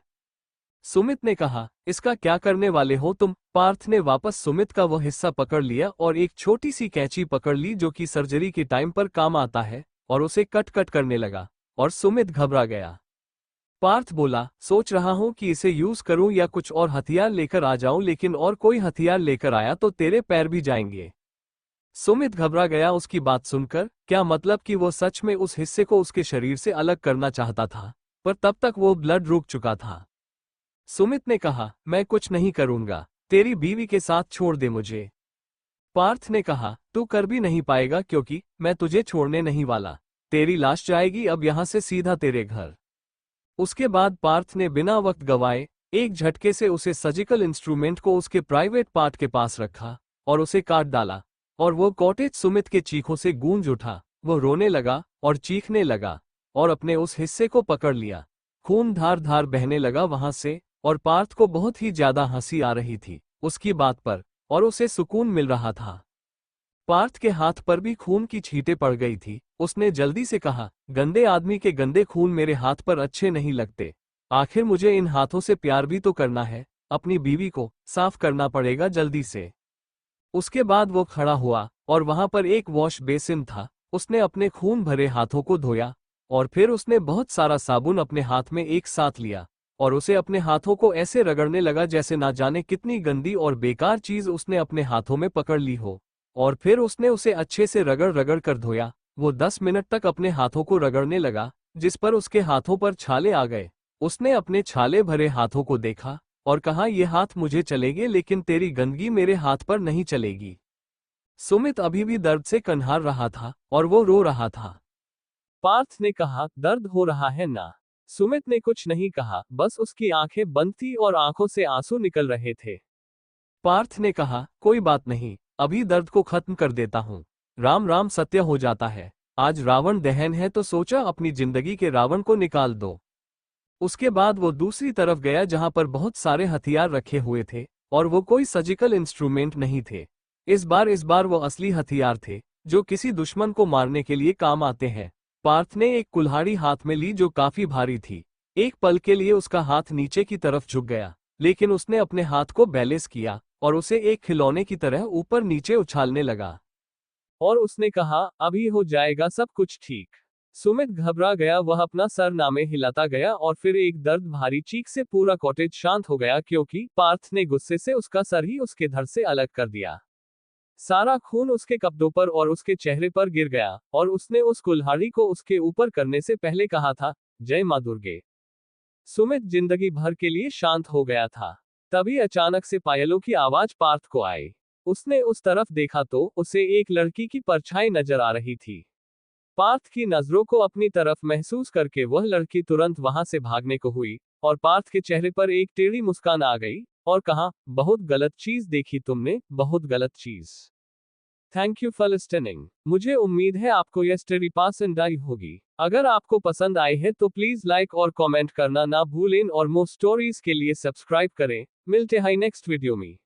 सुमित ने कहा, इसका क्या करने वाले हो तुम? पार्थ ने वापस सुमित का वह हिस्सा पकड़ लिया और एक छोटी सी कैंची पकड़ ली जो कि सर्जरी के टाइम पर काम आता है, और उसे कट कट करने लगा, और सुमित घबरा गया। पार्थ बोला, सोच रहा हूं कि इसे यूज करूं या कुछ और हथियार लेकर आ जाऊं, लेकिन और कोई हथियार लेकर आया तो तेरे पैर भी जाएंगे। सुमित घबरा गया उसकी बात सुनकर। क्या मतलब कि वो सच में उस हिस्से को उसके शरीर से अलग करना चाहता था, पर तब तक वो ब्लड रुक चुका था। सुमित ने कहा, मैं कुछ नहीं करूंगा, तेरी बीवी के साथ छोड़ दे मुझे। पार्थ ने कहा, तू कर भी नहीं पाएगा क्योंकि मैं तुझे छोड़ने नहीं वाला। तेरी लाश जाएगी अब यहाँ से सीधा तेरे घर। उसके बाद पार्थ ने बिना वक्त गवाए एक झटके से उसे सर्जिकल इंस्ट्रूमेंट को उसके प्राइवेट पार्ट के पास रखा और उसे काट डाला। और वो कॉटेज सुमित के चीखों से गूंज उठा। वो रोने लगा और चीखने लगा और अपने उस हिस्से को पकड़ लिया। खून धार धार बहने लगा वहां से और पार्थ को बहुत ही ज्यादा हंसी आ रही थी उसकी बात पर और उसे सुकून मिल रहा था। पार्थ के हाथ पर भी खून की छींटें पड़ गई थी। उसने जल्दी से कहा, गंदे आदमी के गंदे खून मेरे हाथ पर अच्छे नहीं लगते। आखिर मुझे इन हाथों से प्यार भी तो करना है। अपनी बीवी को साफ करना पड़ेगा जल्दी से। उसके बाद वो खड़ा हुआ और वहां पर एक वॉश बेसिन था। उसने अपने खून भरे हाथों को धोया और फिर उसने बहुत सारा साबुन अपने हाथ में एक साथ लिया और उसे अपने हाथों को ऐसे रगड़ने लगा जैसे ना जाने कितनी गंदी और बेकार चीज उसने अपने हाथों में पकड़ ली हो। और फिर उसने उसे अच्छे से रगड़ रगड़ कर धोया। वो 10 मिनट तक अपने हाथों को रगड़ने लगा जिस पर उसके हाथों पर छाले आ गए। उसने अपने छाले भरे हाथों को देखा और कहा, ये हाथ मुझे चलेंगे लेकिन तेरी गंदगी मेरे हाथ पर नहीं चलेगी। सुमित अभी भी दर्द से कन्हार रहा था और वो रो रहा था। पार्थ ने कहा, दर्द हो रहा है ना? सुमित ने कुछ नहीं कहा, बस उसकी आंखें बंद थी और आंखों से आंसू निकल रहे थे। पार्थ ने कहा, कोई बात नहीं, अभी दर्द को खत्म कर देता हूँ। राम राम सत्य हो जाता है। आज रावण दहन है तो सोचा अपनी जिंदगी के रावण को निकाल दो। उसके बाद वो दूसरी तरफ गया जहां पर बहुत सारे हथियार रखे हुए थे और वो कोई सर्जिकल इंस्ट्रूमेंट नहीं थे। इस बार वो असली हथियार थे जो किसी दुश्मन को मारने के लिए काम आते हैं। पार्थ ने एक कुल्हाड़ी हाथ में ली जो काफी भारी थी। एक पल के लिए उसका हाथ नीचे की तरफ झुक गया लेकिन उसने अपने हाथ को बैलेंस किया और उसे एक खिलौने की तरह ऊपर नीचे उछालने लगा। और उसने कहा, अभी हो जाएगा सब कुछ ठीक। सुमित घबरा गया। वह अपना सर नामे हिलाता गया और फिर एक दर्द भारी चीख से पूरा कॉटेज शांत हो गया क्योंकि पार्थ ने गुस्से से उसका सर ही उसके धड़ से अलग कर दिया। सारा खून उसके कपड़ों पर और उसके चेहरे पर गिर गया और उसने उस कुल्हाड़ी को उसके ऊपर करने से पहले कहा था, जय मां दुर्गे। सुमित जिंदगी भर के लिए शांत हो गया था। तभी अचानक से पायलों की आवाज पार्थ को आई। उसने उस तरफ देखा तो उसे एक लड़की की परछाई नजर आ रही थी। पार्थ की नजरों को अपनी तरफ महसूस करके वह लड़की तुरंत वहां से भागने को हुई और पार्थ के चेहरे पर एक टेढ़ी मुस्कान आ गई और कहा, बहुत गलत चीज देखी तुमने, बहुत गलत चीज। Thank you for listening. मुझे उम्मीद है आपको यह स्टोरी पसंद आई होगी। अगर आपको पसंद आई है तो प्लीज लाइक और कमेंट करना ना भूलें और मोर स्टोरीज के लिए सब्सक्राइब करें। मिलते हैं नेक्स्ट वीडियो में।